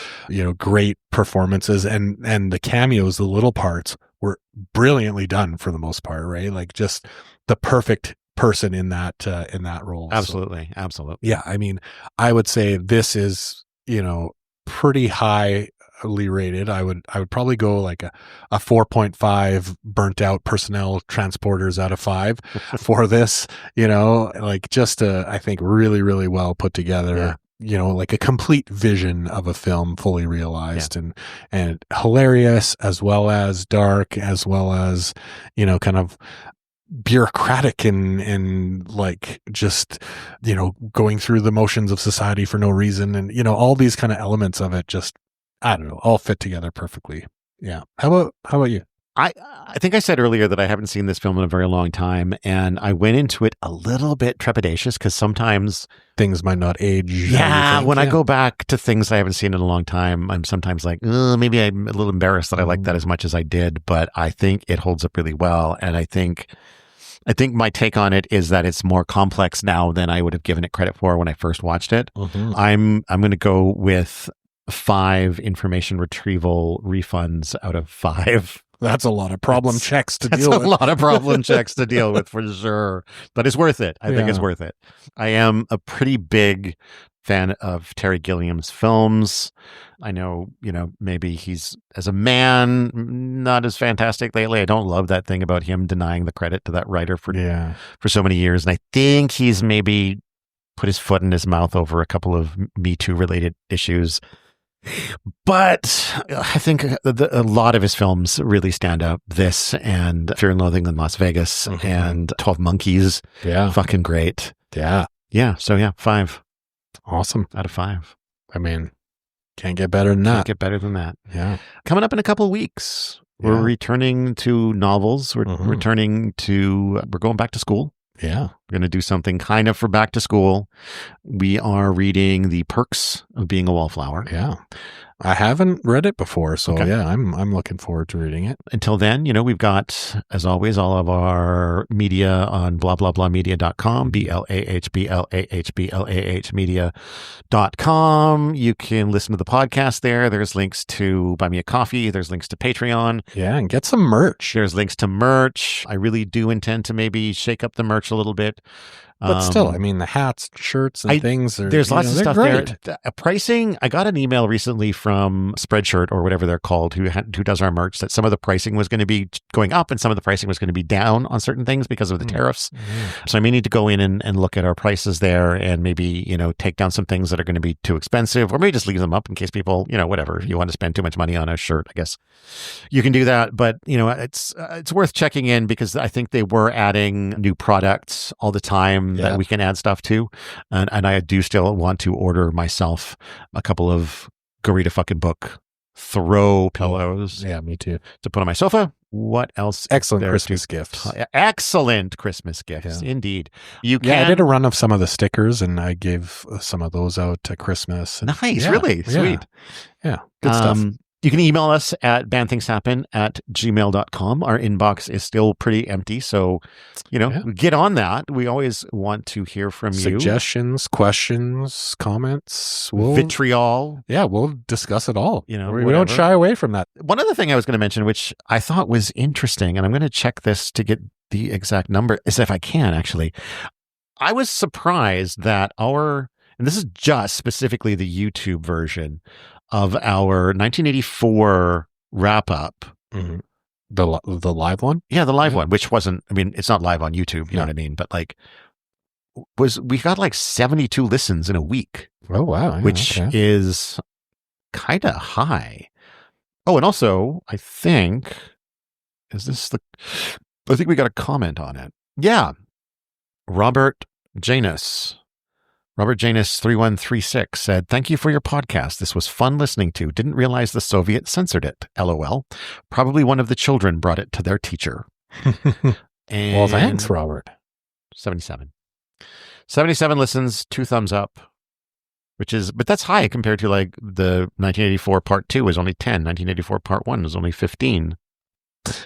great performances, and the cameos, the little parts were brilliantly done for the most part, right? Like just the perfect person in that role. Absolutely. So, absolutely. Yeah. I mean, I would say this is, pretty highly rated. I would probably go like a 4.5 burnt out personnel transporters out of 5 for this, like just I think really, really well put together, like a complete vision of a film fully realized, and hilarious, as well as dark, as well as, kind of bureaucratic and like just, going through the motions of society for no reason. And, all these kind of elements of it just, I don't know, all fit together perfectly. Yeah. How about you? I think I said earlier that I haven't seen this film in a very long time, and I went into it a little bit trepidatious because sometimes things might not age. Yeah, when I go back to things I haven't seen in a long time, I'm sometimes like, maybe I'm a little embarrassed that I like that as much as I did, but I think it holds up really well. And I think my take on it is that it's more complex now than I would have given it credit for when I first watched it. Mm-hmm. I'm going to go with 5 information retrieval refunds out of 5. That's a lot of problem checks to deal with. That's a lot of problem checks to deal with, for sure. But it's worth it. I think it's worth it. I am a pretty big fan of Terry Gilliam's films. I know, maybe he's, as a man, not as fantastic lately. I don't love that thing about him denying the credit to that writer for so many years. And I think he's maybe put his foot in his mouth over a couple of Me Too related issues. But I think a lot of his films really stand out. This and Fear and Loathing in Las Vegas and 12 Monkeys. Yeah. Fucking great. Yeah. Yeah. So 5. Awesome. Out of 5. I mean, can't get better than that. Can't get better than that. Yeah. Coming up in a couple of weeks, we're returning to novels. We're going back to school. Yeah. We're going to do something kind of for back to school. We are reading The Perks of Being a Wallflower. Yeah. I haven't read it before, so I'm looking forward to reading it. Until then, we've got, as always, all of our media on blahblahblahmedia.com, BLAHBLAHBLAH media.com. You can listen to the podcast there. There's links to Buy Me a Coffee. There's links to Patreon. Yeah, and get some merch. There's links to merch. I really do intend to maybe shake up the merch a little bit. But still, I mean, the hats, shirts, and things are, there's lots of stuff great. there. Pricing, I got an email recently from Spreadshirt or whatever they're called, who does our merch, that some of the pricing was going to be going up and some of the pricing was going to be down on certain things because of the tariffs. So I may need to go in and look at our prices there and maybe, take down some things that are going to be too expensive, or maybe just leave them up in case people, whatever, if you want to spend too much money on a shirt, I guess you can do that. But, it's worth checking in because I think they were adding new products all the time that we can add stuff to. And I do still want to order myself a couple of Go Read a Fucking Book throw pillows. Yeah, me too. To put on my sofa. What else? Excellent Christmas gifts. Excellent Christmas gifts, indeed. You can. Yeah, I did a run of some of the stickers, and I gave some of those out to Christmas. Nice, really sweet. Yeah, good stuff. You can email us at badthingshappen@gmail.com. Our inbox is still pretty empty, so, get on that. We always want to hear from you. Suggestions, questions, comments. Vitriol. Yeah, we'll discuss it all. We whatever. don't shy away from that. One other thing I was going to mention, which I thought was interesting, and I'm going to check this to get the exact number, is if I can, actually. I was surprised that and this is just specifically the YouTube version of our 1984 wrap up Mm-hmm. The live one? Yeah, the live one, which wasn't, I mean, it's not live on YouTube, you know what I mean? But like, we got like 72 listens in a week. Oh, wow. Yeah, which is kind of high. Oh, and also, I think we got a comment on it. Yeah. Robert Janus 3136 said, "Thank you for your podcast. This was fun listening to. Didn't realize the Soviets censored it. LOL. Probably one of the children brought it to their teacher." And well, thanks, Robert. 77 listens, 2 thumbs up, but that's high compared to like the 1984 part 2 was only 10. 1984 part 1 was only 15.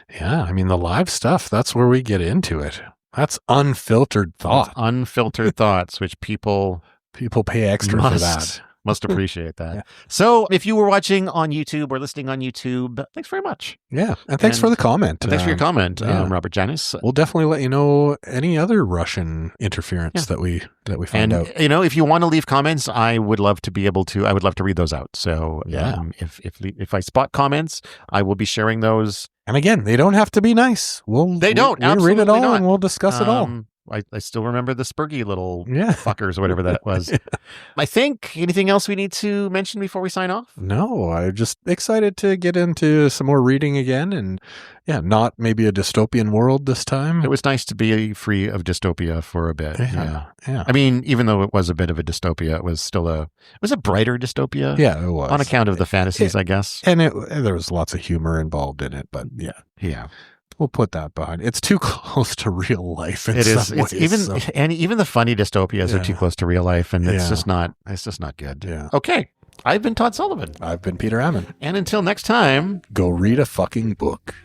Yeah. I mean, the live stuff, that's where we get into it. That's unfiltered thought. That's unfiltered thoughts, which people pay extra for that. Must appreciate that. Yeah. So if you were watching on YouTube or listening on YouTube, thanks very much. Yeah. And thanks for the comment. Thanks for your comment, Robert Janus. We'll definitely let you know any other Russian interference that we find out. And, if you want to leave comments, I would love to read those out. So if I spot comments, I will be sharing those. And again, they don't have to be nice. We'll read it all not. And we'll discuss it all. I still remember the Spurgy little fuckers or whatever that was. I think, anything else we need to mention before we sign off? No, I'm just excited to get into some more reading again and not maybe a dystopian world this time. It was nice to be free of dystopia for a bit. Yeah. I mean, even though it was a bit of a dystopia, it was still a brighter dystopia. Yeah, it was. On account of the fantasies, I guess. And there was lots of humor involved in it, but yeah. We'll put that behind. It's too close to real life. It is. Even the funny dystopias are too close to real life, and it's just not. It's just not good. Yeah. Okay. I've been Todd Sullivan. I've been Peter Ammon. And until next time, go read a fucking book.